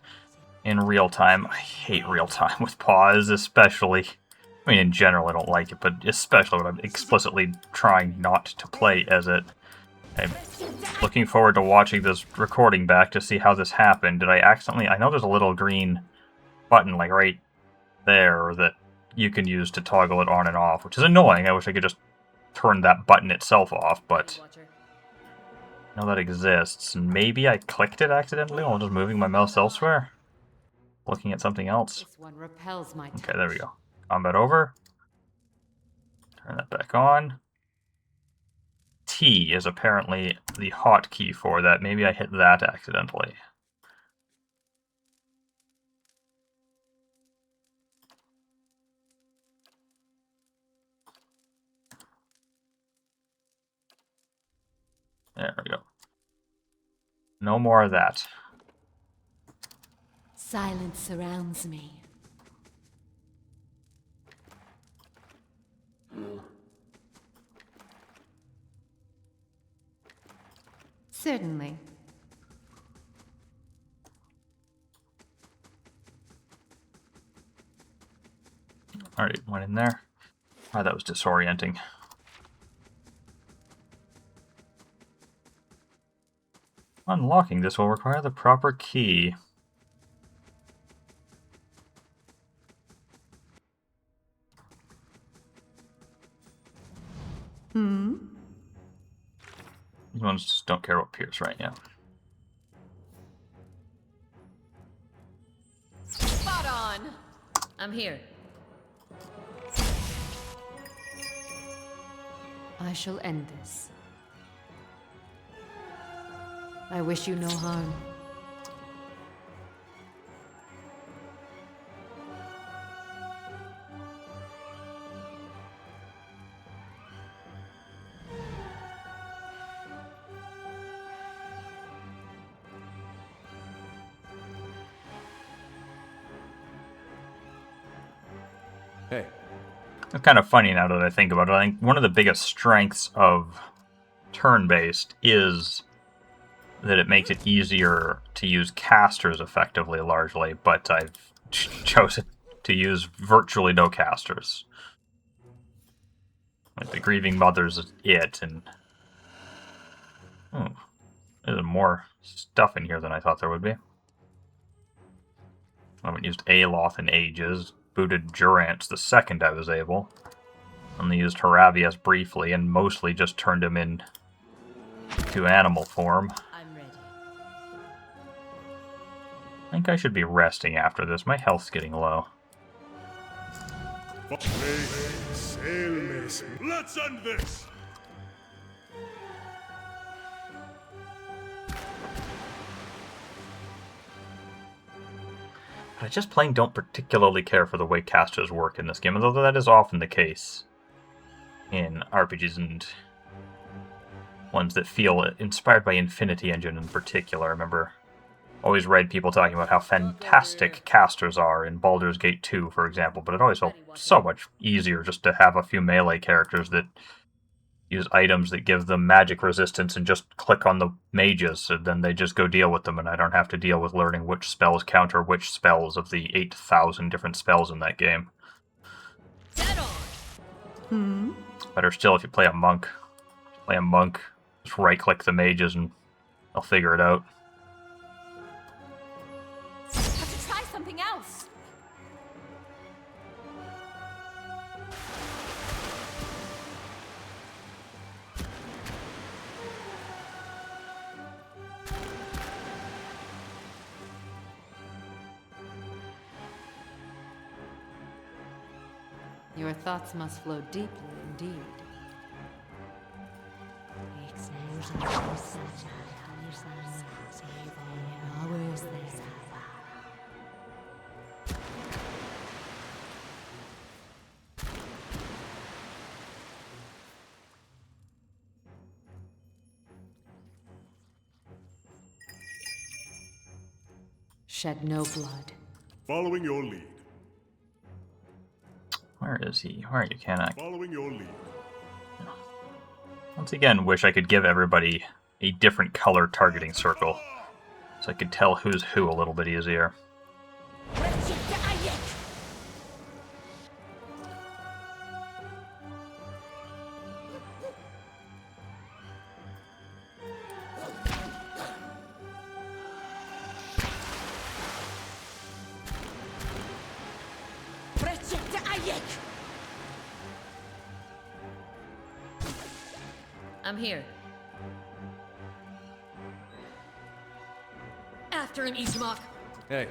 in real time. I hate real time with pause, especially. I mean, in general, I don't like it, but especially when I'm explicitly trying not to play as it. I'm looking forward to watching this recording back to see how this happened. Did I accidentally... I know there's a little green button, like, right there that you can use to toggle it on and off, which is annoying. I wish I could just turn that button itself off, but I know that exists. And maybe I clicked it accidentally while just moving my mouse elsewhere? Looking at something else. This one repels my Okay, there we go. Combat over. Turn that back on. T is apparently the hotkey for that. Maybe I hit that accidentally. There we go. No more of that. Silence surrounds me. Certainly. Alright, went in there. Oh, that was disorienting. Unlocking this will require the proper key. These ones just don't care about Pierce right now. Spot on! I'm here. I shall end this. I wish you no harm. Hey, It's kind of funny now that I think about it. I think one of the biggest strengths of turn-based is that it makes it easier to use casters effectively, largely, but I've chosen to use virtually no casters. Like the Grieving Mother's is it, and... Oh, there's more stuff in here than I thought there would be. I haven't used Aloth in ages. Booted Durance the second I was able. Only used Haravias briefly, and mostly just turned him in to animal form. I'm ready. I think I should be resting after this. My health's getting low. Let's end this! I just plain don't particularly care for the way casters work in this game, although that is often the case in RPGs and ones that feel inspired by Infinity Engine in particular. I remember always read people talking about how fantastic casters are in Baldur's Gate 2, for example, but it always felt so much easier just to have a few melee characters that use items that give them magic resistance and just click on the mages, so then they just go deal with them, and I don't have to deal with learning which spells counter which spells of the 8,000 different spells in that game. Dead on! Better still if you play a monk. Play a monk, just right-click the mages and they'll figure it out. Have to try something else! Your thoughts must flow deeply indeed. Shed no blood. Following your lead. Where is he? Where are you, Canak? Following your lead. Once again, wish I could give everybody a different color targeting circle, so I could tell who's who a little bit easier. I'm here. After him, Ishmak. hey.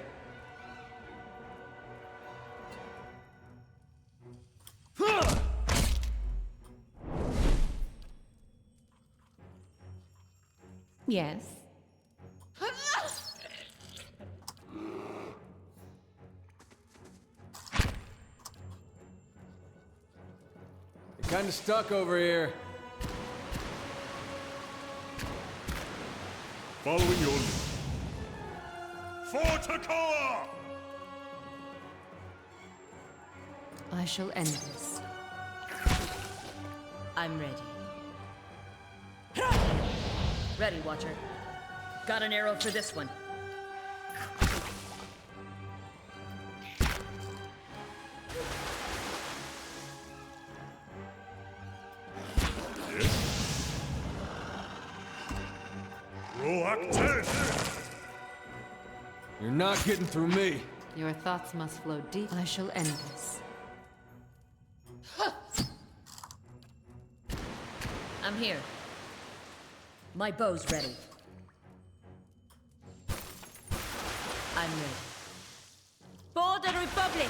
Yes. You're kinda stuck over here. Following your lead. For Takoa! I shall end this. I'm ready. Ready, Watcher. Got an arrow for this one. You're not getting through me. Your thoughts must flow deep. I shall end this. I'm here. My bow's ready. I'm ready. For the Republic!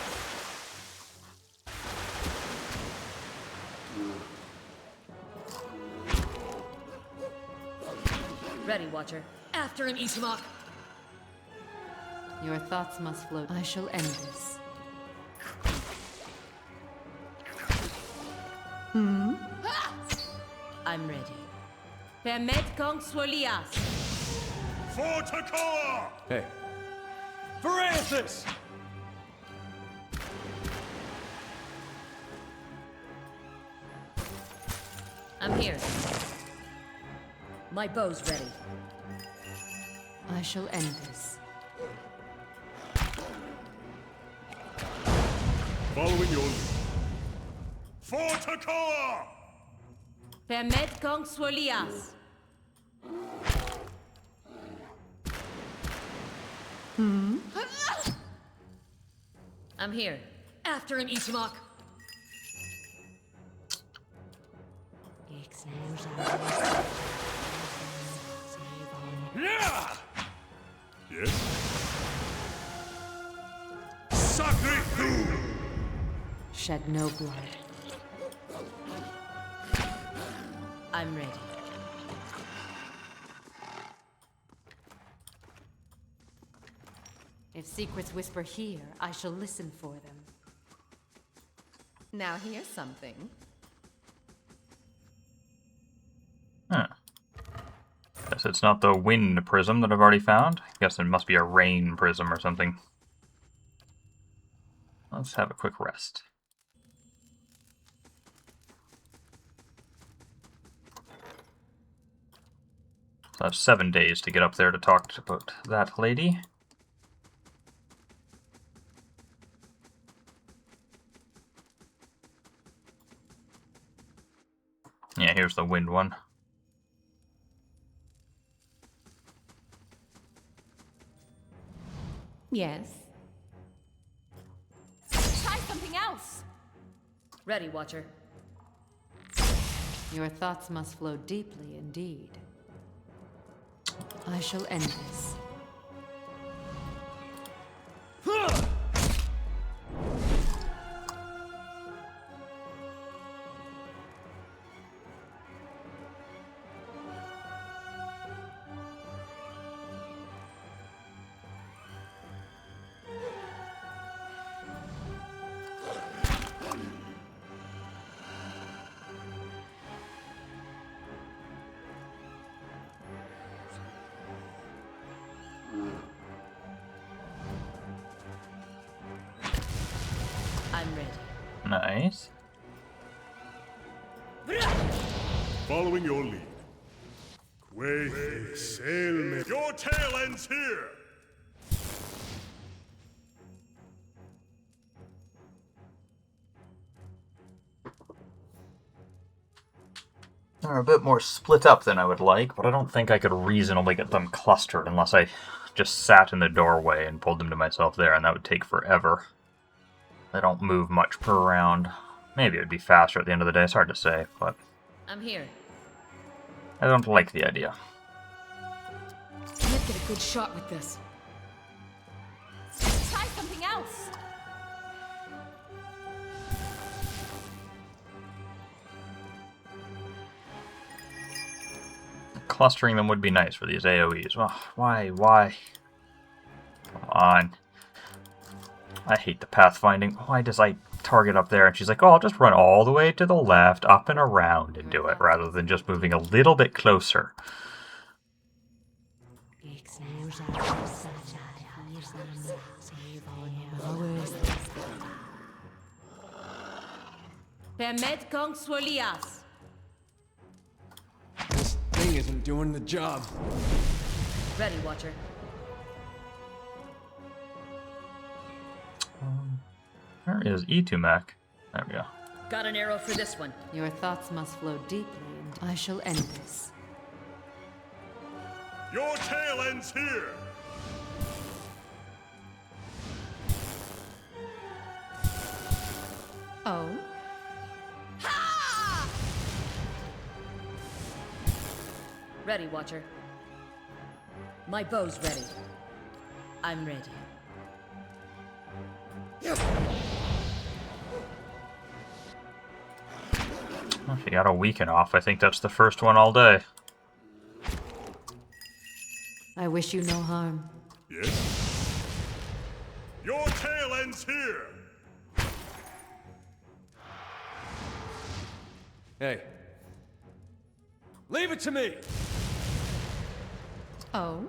Ready, Watcher. After him, Ishmak! Your thoughts must flow. I shall end this. I'm ready. Permet Kong Swolias. For Takoa! Hey. Francis! I'm here. My bow's ready. I shall end this. Following your lead. For Takoa! Permet Kong Swolias. I'm here. After him, Ishmak. Yeah! Yes? Sacre Coup! Shed no blood. I'm ready. If secrets whisper here, I shall listen for them. Now here's something. Huh. Guess it's not the wind prism that I've already found. Guess it must be a rain prism or something. Let's have a quick rest. So I have 7 days to get up there to talk about that lady. Yeah, here's the wind one. Yes. Try something else. Ready, Watcher. Your thoughts must flow deeply indeed. I shall end this. I'm ready. Nice. Following your lead. Quay, sail me. Your tail ends here! They're a bit more split up than I would like, but I don't think I could reasonably get them clustered unless I just sat in the doorway and pulled them to myself there, and that would take forever. They don't move much per round. Maybe it would be faster at the end of the day, it's hard to say, but I'm here. I don't like the idea. Can't get a good shot with this. Try something else. Clustering them would be nice for these AoEs. Oh, why? Come on. I hate the pathfinding. Why does I target up there and she's like, oh, I'll just run all the way to the left, up and around and do it, rather than just moving a little bit closer. Permet Kong Swolias. This thing isn't doing the job. Ready, Watcher. Where is E2Mac? There we go. Got an arrow for this one. Your thoughts must flow deeply, and I shall end this. Your tale ends here! Oh? Ready, Watcher. My bow's ready. I'm ready. Well, she got a weekend off. I think that's the first one all day. I wish you no harm. Yes? Your tale ends here! Hey. Leave it to me! Oh?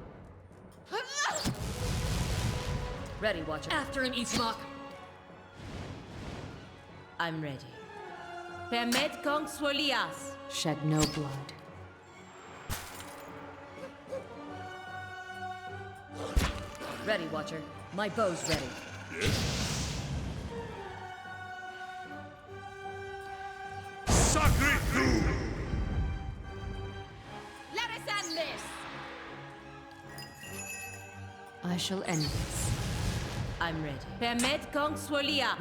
Ready, Watcher. After him, Ismark. I'm ready. Permet Kong Swolias. Shed no blood. Ready, Watcher. My bow's ready. Yes? Sacre Coup! Let us end this! I shall end this. I'm ready. Permet Kong Swolia.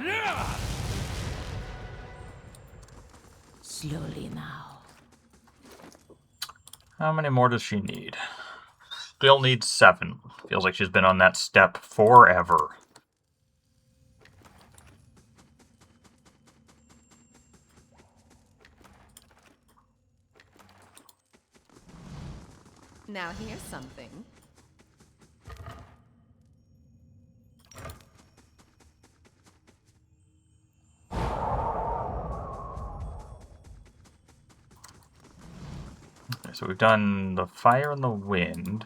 Slowly now. How many more does she need? Still needs 7. Feels like she's been on that step forever. Now here's something. Okay, so we've done the fire and the wind.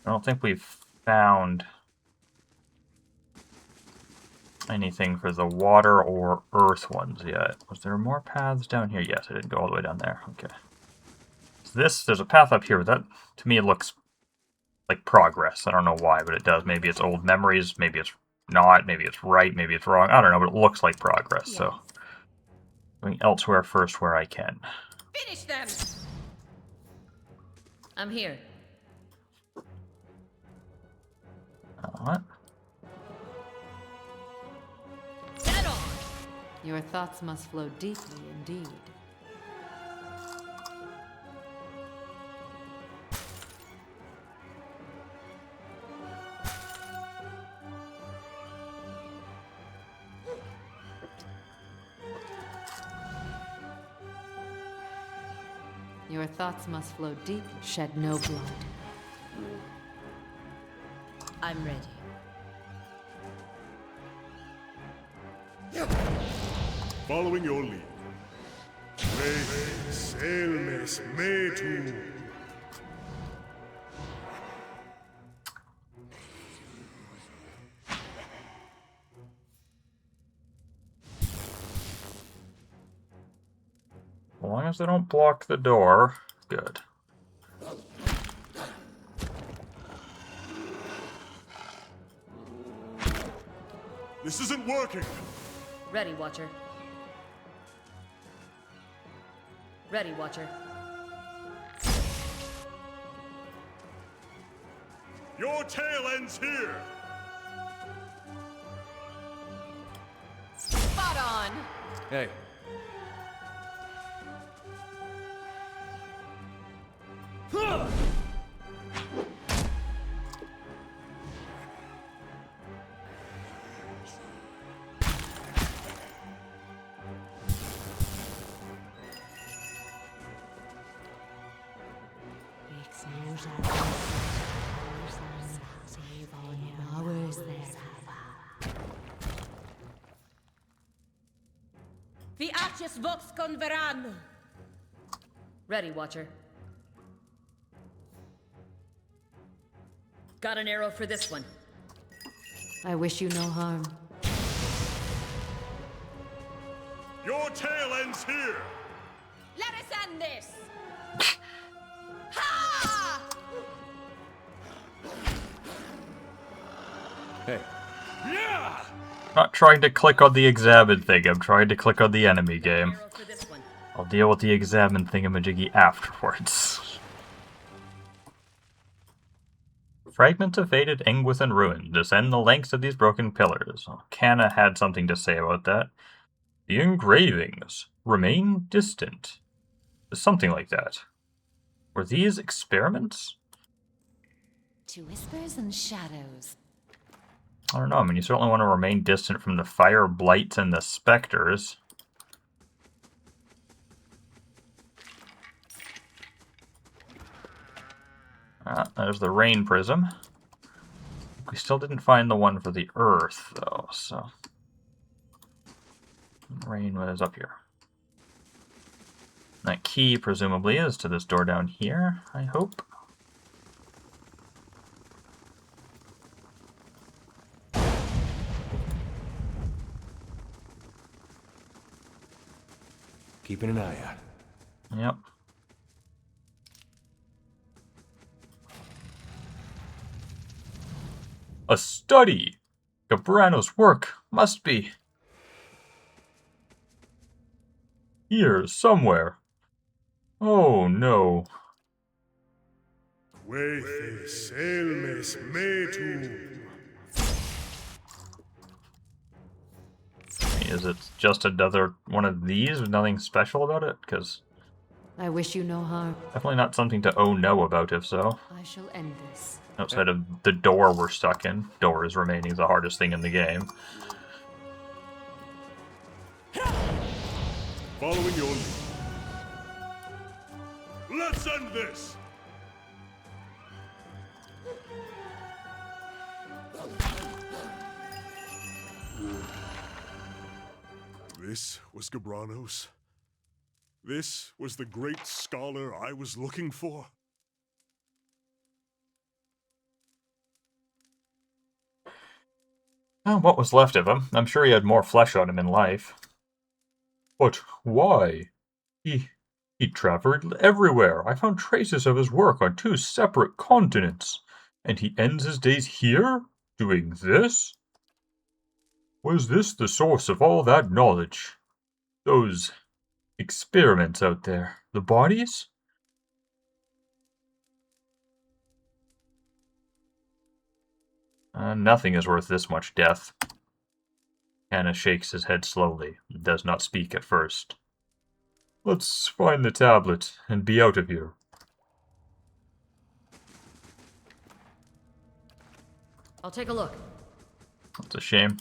I don't think we've found anything for the water or earth ones yet. Was there more paths down here? Yes, I didn't go all the way down there. Okay. So there's a path up here, but that, to me, it looks like progress. I don't know why, but it does. Maybe it's old memories, maybe it's not, maybe it's right, maybe it's wrong. I don't know, but it looks like progress, Yes. so going elsewhere first where I can. Finish them! I'm here. What? Set on! Your thoughts must flow deeply indeed. Your thoughts must flow deep, shed no blood. I'm ready. Following your lead. Rey Selmes Metu. As long as they don't block the door, good. This isn't working. Ready, Watcher. Ready, Watcher. Your tale ends here. Spot on! Hey. The Arches Vox Converano. Ready, Watcher. Got an arrow for this one. I wish you no harm. Your tale ends here. Let us end this! Hey. Not trying to click on the examine thing, I'm trying to click on the enemy game. Arrow for this one. I'll deal with the examine thingamajiggy afterwards. Fragments of faded Engwithan ruin descend the lengths of these broken pillars. Canna had something to say about that. The engravings remain distant. Something like that. Were these experiments? To whispers and shadows. I don't know. I mean, you certainly want to remain distant from the fire blights and the specters. There's the rain prism. We still didn't find the one for the earth, though, so... Rain was up here. That key, presumably, is to this door down here, I hope. Keeping an eye out. Yep. A study! Gabrano's work must be here somewhere. Oh no. Veces elmes metum. Is it just another one of these with nothing special about it? Because I wish you no harm. definitely not something to oh no about if so. I shall end this. Outside of the door we're stuck in. Door is remaining the hardest thing in the game. Following your lead. Let's end this! This was Gabranos. This was the great scholar I was looking for. Well, what was left of him? I'm sure he had more flesh on him in life. But why? He traveled everywhere. I found traces of his work on 2 separate continents. And he ends his days here? Doing this? Was this the source of all that knowledge? Those experiments out there. The bodies? Nothing is worth this much death. Hannah shakes his head slowly, and does not speak at first. Let's find the tablet and be out of here. I'll take a look. That's a shame.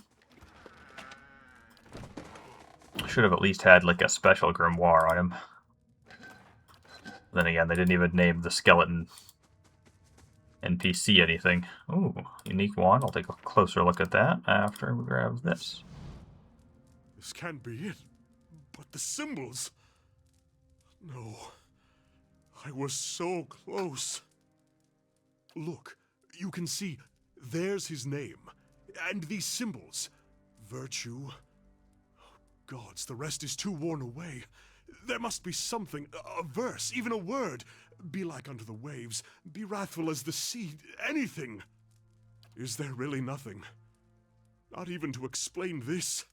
Should have at least had like a special grimoire on him. Then again, they didn't even name the skeleton NPC anything. Ooh, unique wand. I'll take a closer look at that after we grab this. This can't be it. But the symbols... No. I was so close. Look, you can see, there's his name. And these symbols. Virtue. Gods, the rest is too worn away. There must be something, a verse, even a word. Be like unto the waves, be wrathful as the sea, anything. Is there really nothing? Not even to explain this?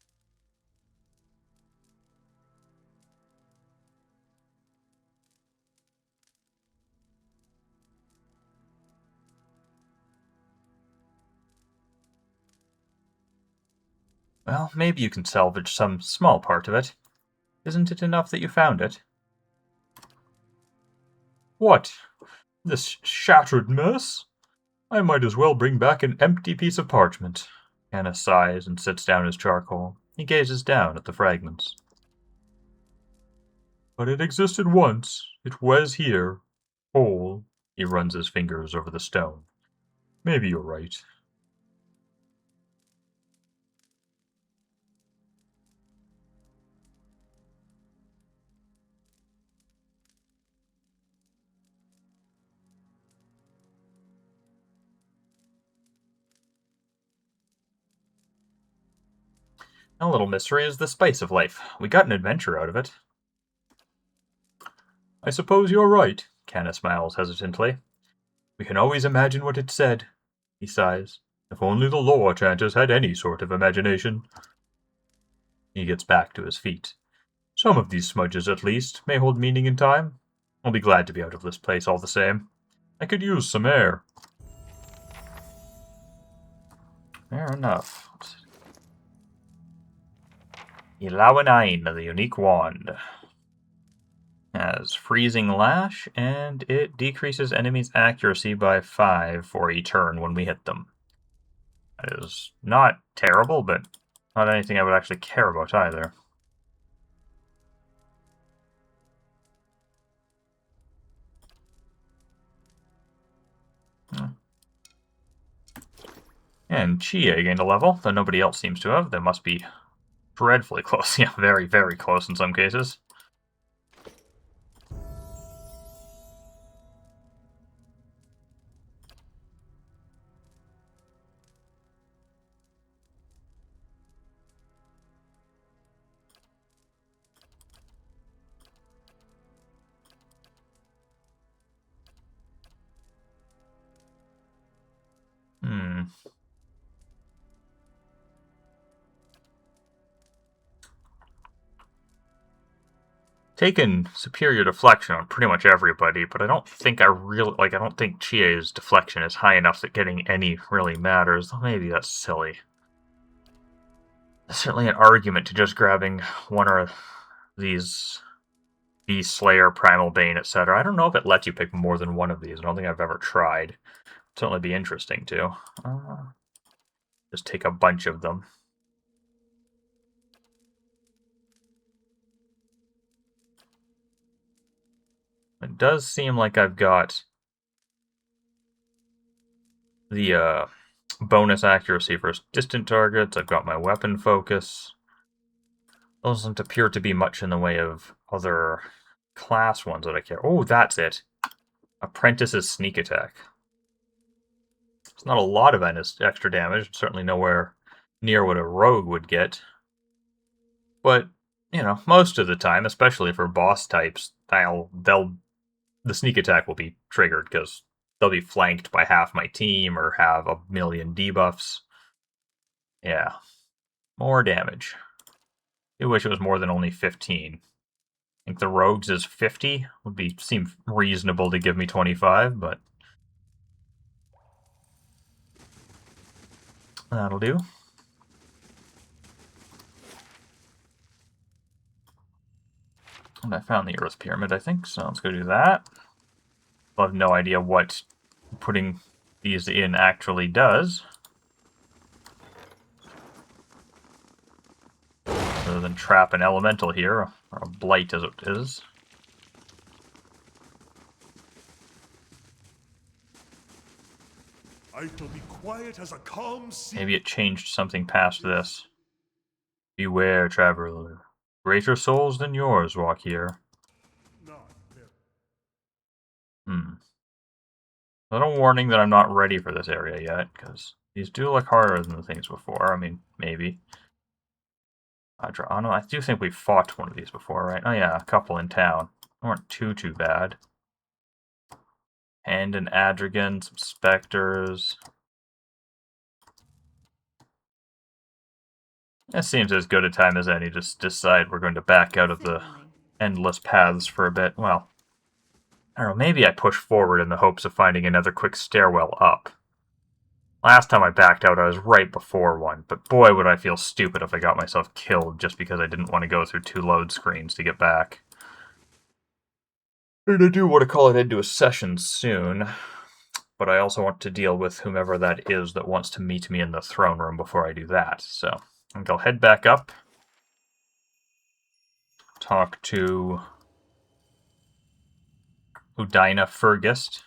Well, maybe you can salvage some small part of it. Isn't it enough that you found it? What? This shattered mess? I might as well bring back an empty piece of parchment. Anna sighs and sits down his charcoal. He gazes down at the fragments. But it existed once. It was here. Whole. He runs his fingers over the stone. Maybe you're right. A little mystery is the spice of life. We got an adventure out of it. I suppose you're right, Canna smiles hesitantly. We can always imagine what it said. He sighs. If only the lore chanters had any sort of imagination. He gets back to his feet. Some of these smudges, at least, may hold meaning in time. I'll be glad to be out of this place all the same. I could use some air. Fair enough. Ilawanine, the unique wand. Has Freezing Lash, and it decreases enemies' accuracy by 5 for a turn when we hit them. That is not terrible, but not anything I would actually care about either. And Chie gained a level, though nobody else seems to have. They must be dreadfully close. Yeah, very, very close in some cases. Taken superior deflection on pretty much everybody, but I don't think I don't think Chie's deflection is high enough that getting any really matters. Maybe that's silly. There's certainly an argument to just grabbing one of these Beast Slayer, Primal Bane, etc. I don't know if it lets you pick more than one of these. I don't think I've ever tried. It'd certainly be interesting to. Just take a bunch of them. It does seem like I've got the bonus accuracy for distant targets. I've got my weapon focus. Doesn't appear to be much in the way of other class ones that I care. Oh, that's it. Apprentice's sneak attack. It's not a lot of extra damage. Certainly nowhere near what a rogue would get. But, you know, most of the time, especially for boss types, the sneak attack will be triggered because they'll be flanked by half my team or have a million debuffs. Yeah. More damage. I wish it was more than only 15. I think the rogues is 50. Seem reasonable to give me 25, but that'll do. And I found the Earth Pyramid, I think, so let's go do that. I have no idea what putting these in actually does. Other than trap an elemental here, or a blight as it is. I shall be quiet as a calm sea. Maybe it changed something past this. Beware, traveler. Greater souls than yours walk here. Little warning that I'm not ready for this area yet, because these do look harder than the things before. I mean, maybe. I do think we fought one of these before, right? Oh yeah, a couple in town. They weren't too bad. Hand and Adrigan, some specters. It seems as good a time as any to decide we're going to back out of the endless paths for a bit. Well, I don't know, maybe I push forward in the hopes of finding another quick stairwell up. Last time I backed out, I was right before one, but boy would I feel stupid if I got myself killed just because I didn't want to go through 2 load screens to get back. And I do want to call it into a session soon, but I also want to deal with whomever that is that wants to meet me in the throne room before I do that, so I think I'll head back up, talk to Udina Fergist,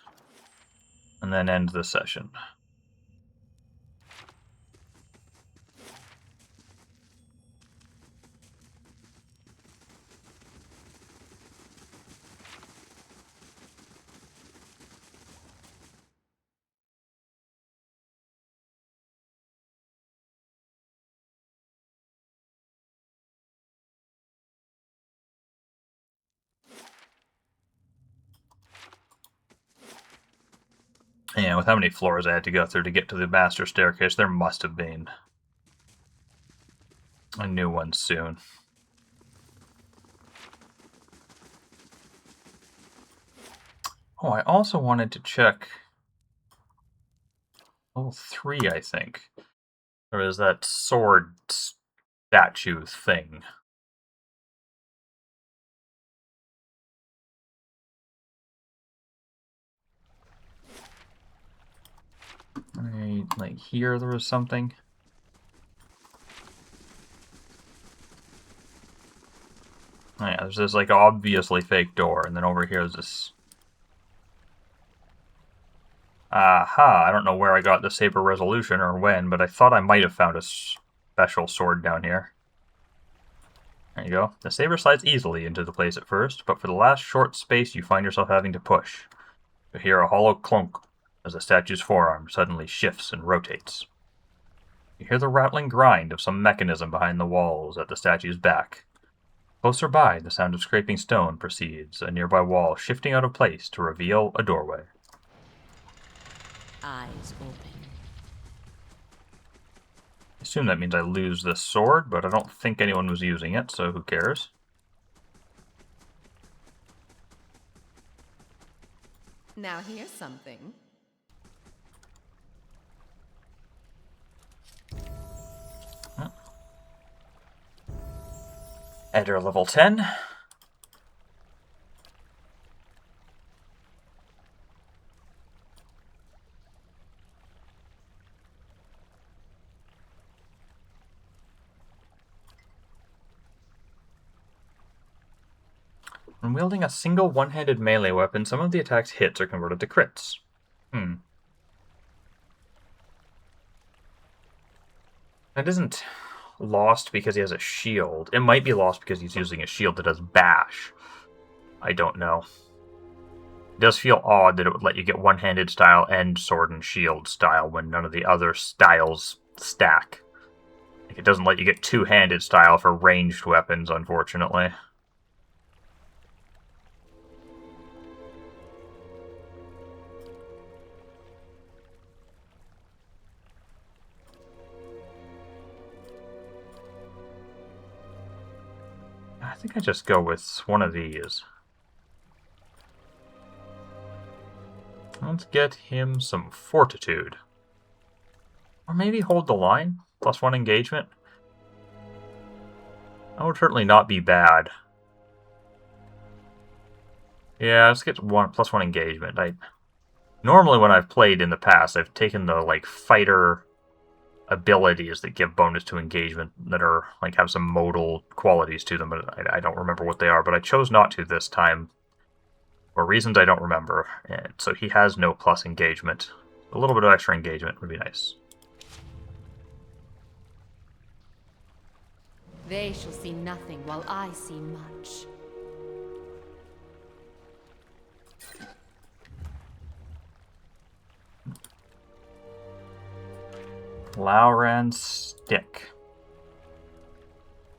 and then end the session. Yeah, with how many floors I had to go through to get to the master staircase, there must have been a new one soon. Oh, I also wanted to check level 3, I think. There is that sword statue thing. Right, like here there was something. Oh yeah, there's this like obviously fake door, and then over here is this. Aha! I don't know where I got the saber resolution or when, but I thought I might have found a special sword down here. There you go. The saber slides easily into the place at first, but for the last short space you find yourself having to push. You hear a hollow clunk as the statue's forearm suddenly shifts and rotates. You hear the rattling grind of some mechanism behind the walls at the statue's back. Closer by, the sound of scraping stone precedes, a nearby wall shifting out of place to reveal a doorway. Eyes open. I assume that means I lose this sword, but I don't think anyone was using it, so who cares? Now here's something. Enter level 10. When wielding a single one-handed melee weapon, some of the attack's hits are converted to crits. That isn't lost because he has a shield. It might be lost because he's using a shield that does bash. I don't know. It does feel odd that it would let you get one-handed style and sword and shield style when none of the other styles stack. Like, it doesn't let you get two-handed style for ranged weapons, unfortunately. I think I just go with one of these. Let's get him some fortitude. Or maybe hold the line. +1 engagement. That would certainly not be bad. Yeah, let's get +1 engagement. Normally when I've played in the past, I've taken the like fighter abilities that give bonus to engagement that are like have some modal qualities to them, but I don't remember what they are. But I chose not to this time for reasons I don't remember, and so he has no plus engagement. A little bit of extra engagement would be nice. They shall see nothing while I see much. Lauran's stick.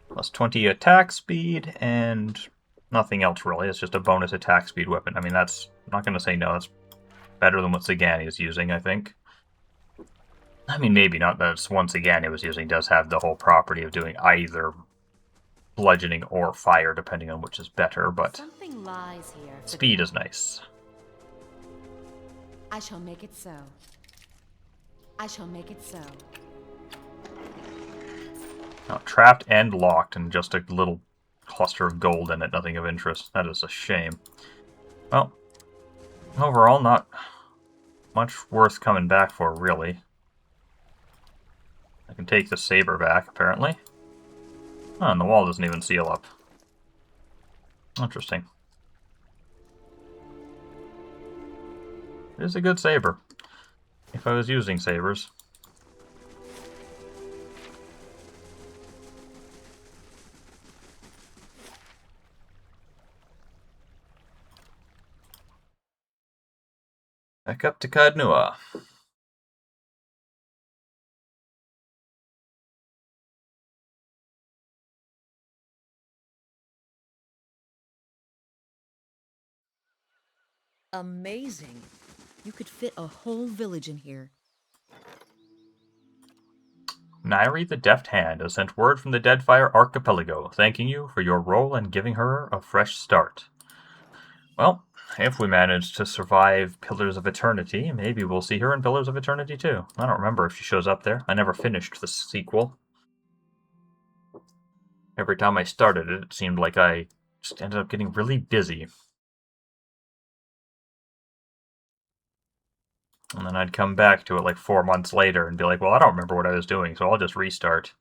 +20 attack speed, and nothing else really. It's just a bonus attack speed weapon. I mean, that's... I'm not going to say no. That's better than what Sagani is using, I think. I mean, maybe not. That's one Sagani was using does have the whole property of doing either bludgeoning or fire, depending on which is better, but Something lies here. speed is nice. I shall make it so. I shall make it so. Oh, trapped and locked, and just a little cluster of gold in it, nothing of interest. That is a shame. Well, overall, not much worth coming back for, really. I can take the saber back, apparently. Oh, and the wall doesn't even seal up. Interesting. It is a good saber. If I was using sabers. Back up to Kadnua. Amazing. You could fit a whole village in here. Nairi the Deft Hand has sent word from the Deadfire Archipelago, thanking you for your role in giving her a fresh start. Well, if we manage to survive Pillars of Eternity, maybe we'll see her in Pillars of Eternity too. I don't remember if she shows up there. I never finished the sequel. Every time I started it, it seemed like I just ended up getting really busy. And then I'd come back to it like 4 months later and be like, well, I don't remember what I was doing, so I'll just restart.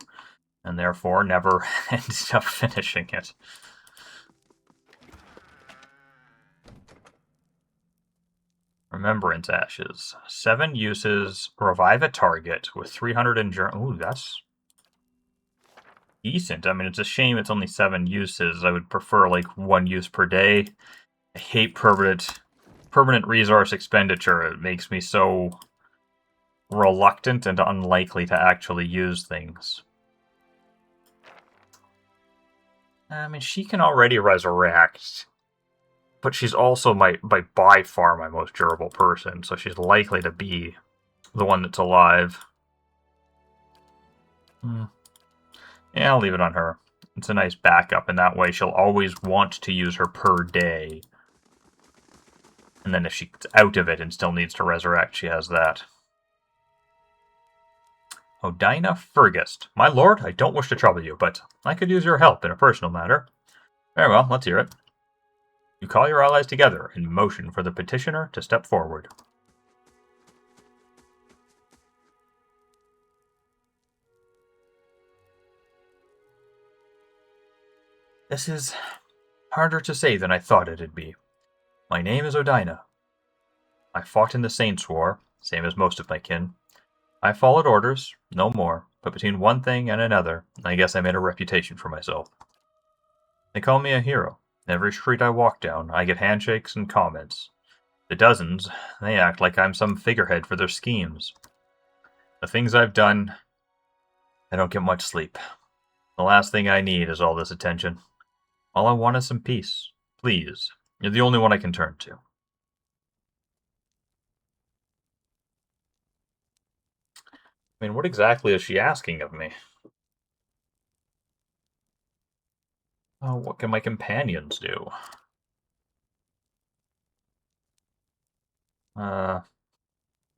And therefore never ended up finishing it. Remembrance Ashes. 7 uses, revive a target with 300 endurance. Ooh, that's decent. I mean, it's a shame it's only 7 uses. I would prefer like 1 use per day. I hate permanent resource expenditure. It makes me so reluctant and unlikely to actually use things. I mean, she can already resurrect, but she's also by far my most durable person, so she's likely to be the one that's alive. Yeah, I'll leave it on her. It's a nice backup, and that way she'll always want to use her per day. And then if she's out of it and still needs to resurrect, she has that. Odina Fergust. My lord, I don't wish to trouble you, but I could use your help in a personal matter. Very well, let's hear it. You call your allies together and motion for the petitioner to step forward. This is harder to say than I thought it'd be. My name is Odina. I fought in the Saints' War, same as most of my kin. I followed orders, no more, but between one thing and another, I guess I made a reputation for myself. They call me a hero. Every street I walk down, I get handshakes and comments. The dozens, they act like I'm some figurehead for their schemes. The things I've done, I don't get much sleep. The last thing I need is all this attention. All I want is some peace. Please, you're the only one I can turn to. I mean, what exactly is she asking of me? Oh, what can my companions do?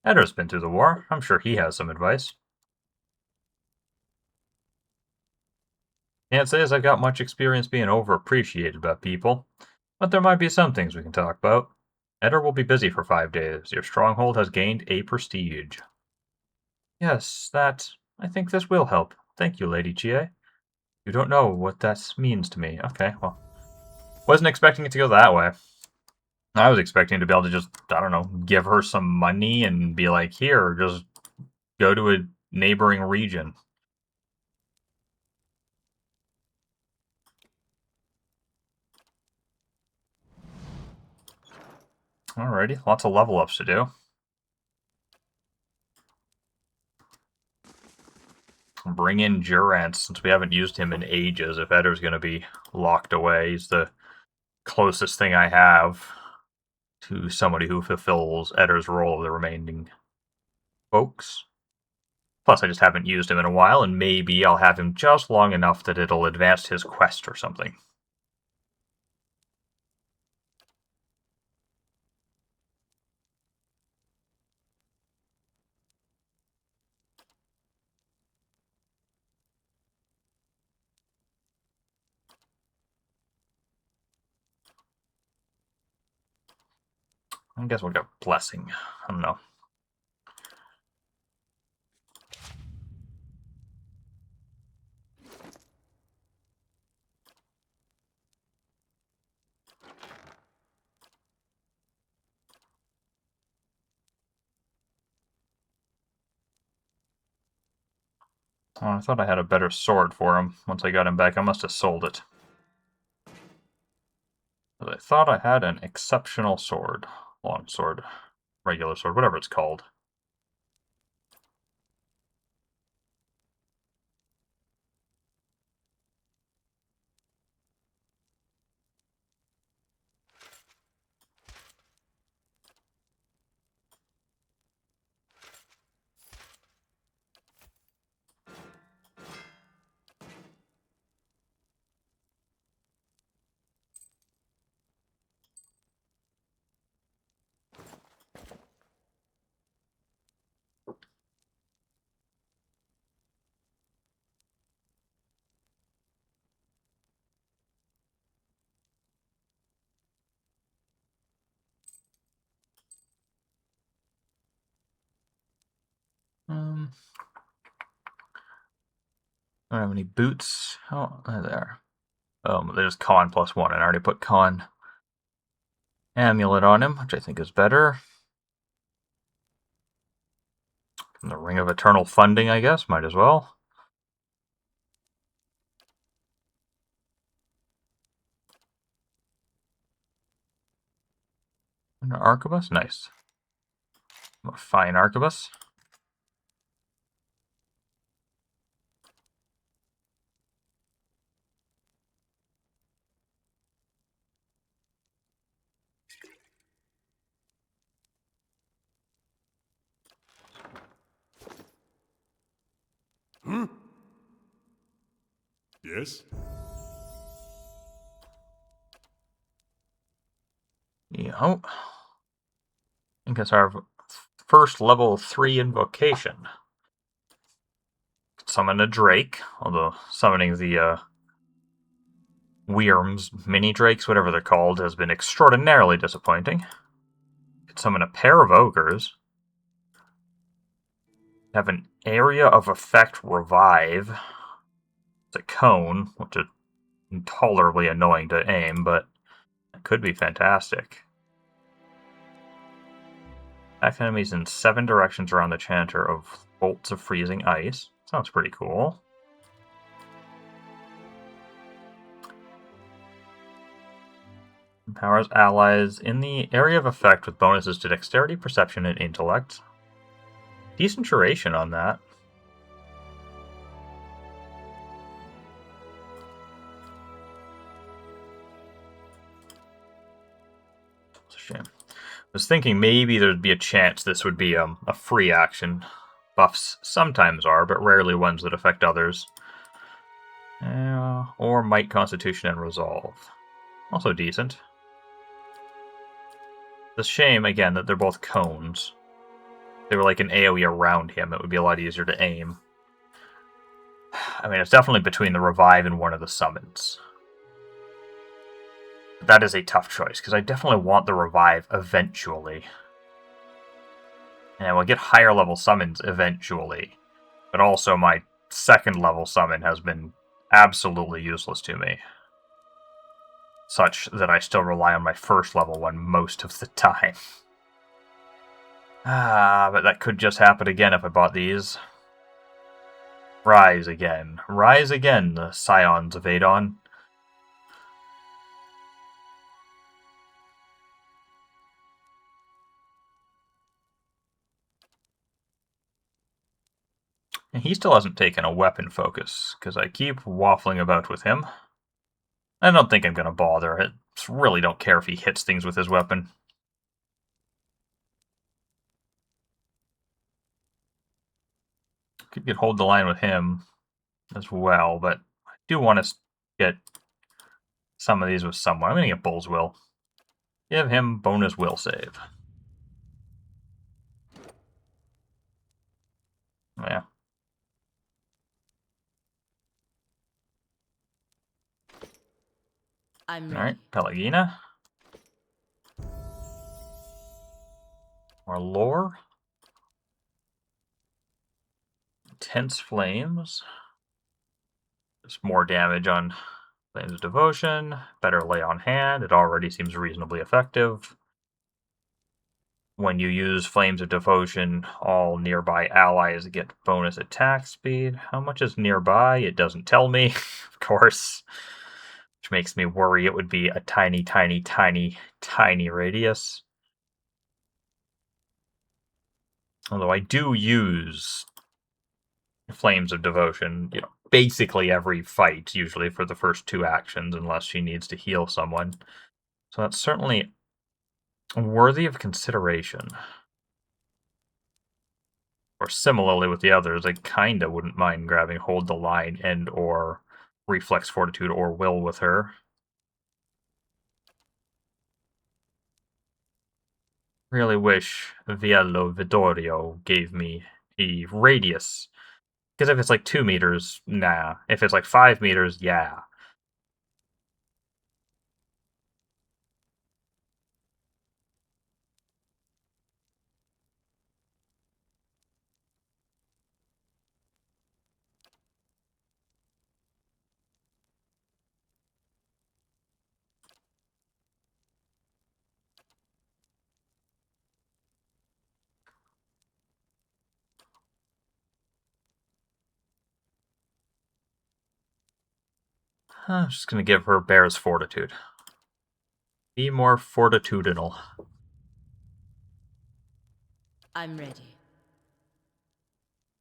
Eddar's been through the war. I'm sure he has some advice. Can't say as I've got much experience being overappreciated by people, but there might be some things we can talk about. Eddar will be busy for 5 days. Your stronghold has gained a prestige. Yes, I think this will help. Thank you, Lady Chie. You don't know what that means to me. Okay, well. Wasn't expecting it to go that way. I was expecting to be able to just, I don't know, give her some money and be like, here, just go to a neighboring region. Alrighty, lots of level ups to do. Bring in Durant, since we haven't used him in ages. If Eddar's going to be locked away, he's the closest thing I have to somebody who fulfills Eddar's role of the remaining folks. Plus, I just haven't used him in a while, and maybe I'll have him just long enough that it'll advance his quest or something. I guess we'll get Blessing. I don't know. Oh, I thought I had a better sword for him. Once I got him back, I must have sold it. But I thought I had an exceptional sword. Long sword. Regular sword, whatever it's called. I don't have any boots. Oh, there. There's con +1. I already put con amulet on him, which I think is better. And the Ring of Eternal Funding, I guess, might as well. An arquebus, nice. A fine arquebus. Hmm? Yes? Yeah. I think it's our first level 3 invocation. Summon a Drake, although summoning the Wyrms, mini Drakes, whatever they're called, has been extraordinarily disappointing. Could summon a pair of Ogres. Have an area of effect revive. It's a cone, which is intolerably annoying to aim, but it could be fantastic. Attack enemies in 7 directions around the chanter of bolts of freezing ice. Sounds pretty cool. Empowers allies in the area of effect with bonuses to dexterity, perception, and intellect. Decent duration on that. It's a shame. I was thinking maybe there'd be a chance this would be a free action. Buffs sometimes are, but rarely ones that affect others. Or Might, Constitution, and Resolve. Also decent. It's a shame, again, that they're both cones. If they were like an AoE around him, it would be a lot easier to aim. I mean, it's definitely between the revive and one of the summons. But that is a tough choice, because I definitely want the revive eventually. And we'll get higher level summons eventually. But also my second level summon has been absolutely useless to me. Such that I still rely on my first level one most of the time. But that could just happen again if I bought these. Rise again. Rise again, the Scions of Adon. And he still hasn't taken a weapon focus, because I keep waffling about with him. I don't think I'm going to bother. I really don't care if he hits things with his weapon. Could hold the line with him as well, but I do want to get some of these with someone. I'm going to get Bull's Will. Give him bonus will save. Yeah. I'm ready. Alright, Pelagina. More lore. Intense Flames. Just more damage on Flames of Devotion. Better lay on hand. It already seems reasonably effective. When you use Flames of Devotion, all nearby allies get bonus attack speed. How much is nearby? It doesn't tell me, of course. Which makes me worry it would be a tiny, tiny, tiny, tiny radius. Although I do use Flames of Devotion, basically every fight, usually for the first 2 actions, unless she needs to heal someone. So that's certainly worthy of consideration. Or similarly with the others, I kinda wouldn't mind grabbing Hold the Line and or Reflex Fortitude or Will with her. Really wish Viello Vidorio gave me a radius. Because if it's like 2 meters, nah. If it's like 5 meters, yeah. I'm just going to give her Bear's Fortitude. Be more fortitudinal. I'm ready.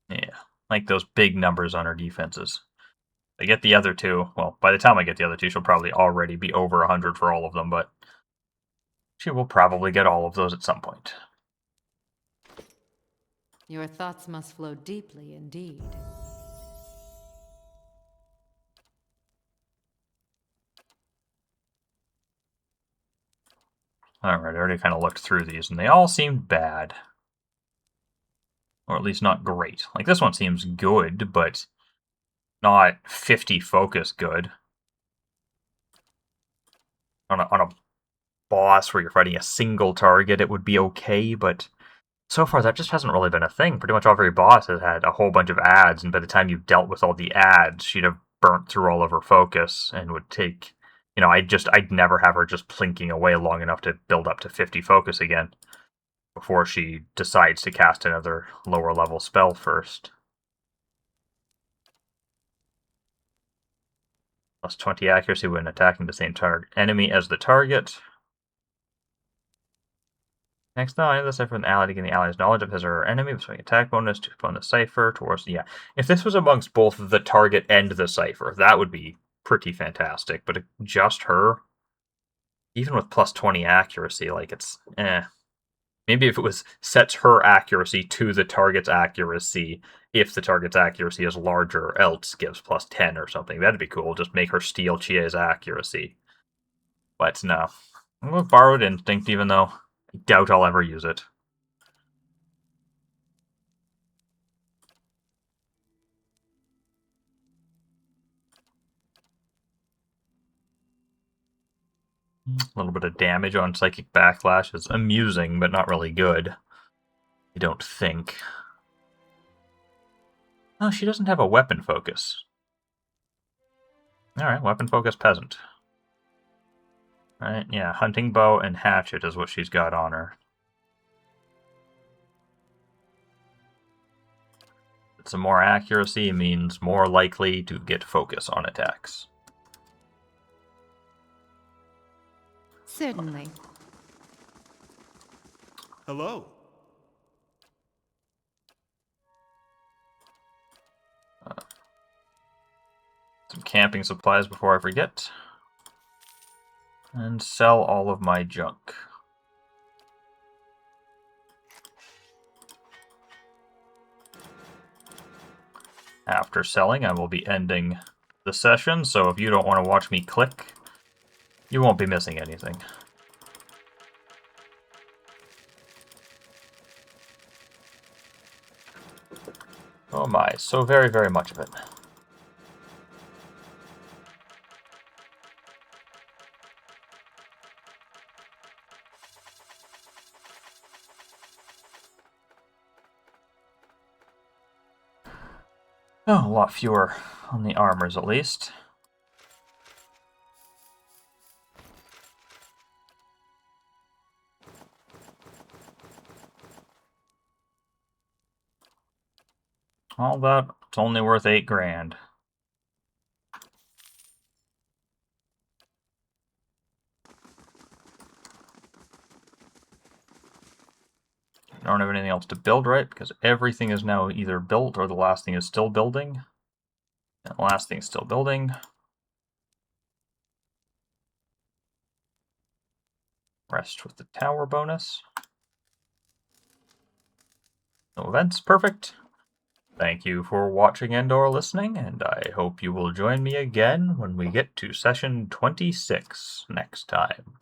Yeah, like those big numbers on her defenses. I get the other two. Well, by the time I get the other two, she'll probably already be over 100 for all of them, but she will probably get all of those at some point. Your thoughts must flow deeply indeed. Alright, I already kind of looked through these, and they all seemed bad. Or at least not great. Like, this one seems good, but not 50 focus good. On a boss where you're fighting a single target, it would be okay, but so far that just hasn't really been a thing. Pretty much every boss has had a whole bunch of ads, and by the time you've dealt with all the ads, she'd have burnt through all of her focus and would take... I'd never have her just plinking away long enough to build up to 50 focus again before she decides to cast another lower level spell first. Plus 20 accuracy when attacking the same enemy as the target. Next, not only the cipher an ally to gain the ally's knowledge of his or her enemy, but attack bonus to put on the cipher towards the... Yeah, if this was amongst both the target and the cipher, that would be pretty fantastic. But just her, even with plus 20 accuracy, like, it's Maybe if it was sets her accuracy to the target's accuracy, if the target's accuracy is larger, else gives plus 10 or something. That'd be cool. Just make her steal Chie's accuracy. But no. I'm going with Borrowed Instinct, even though I doubt I'll ever use it. A little bit of damage on Psychic Backlash is amusing, but not really good. I don't think. Oh, she doesn't have a weapon focus. Alright, weapon focus Peasant. Alright, yeah, Hunting Bow and Hatchet is what she's got on her. Some more accuracy means more likely to get focus on attacks. Certainly. Hello. Some camping supplies before I forget. And sell all of my junk. After selling, I will be ending the session, so if you don't want to watch me click, you won't be missing anything. Oh my, so very, very much of it. Oh, a lot fewer on the armors, at least. All that, it's only worth 8 grand. I don't have anything else to build, right? Because everything is now either built or the last thing is still building. And the last thing is still building. Rest with the tower bonus. No events, perfect. Thank you for watching and or listening, and I hope you will join me again when we get to session 26 next time.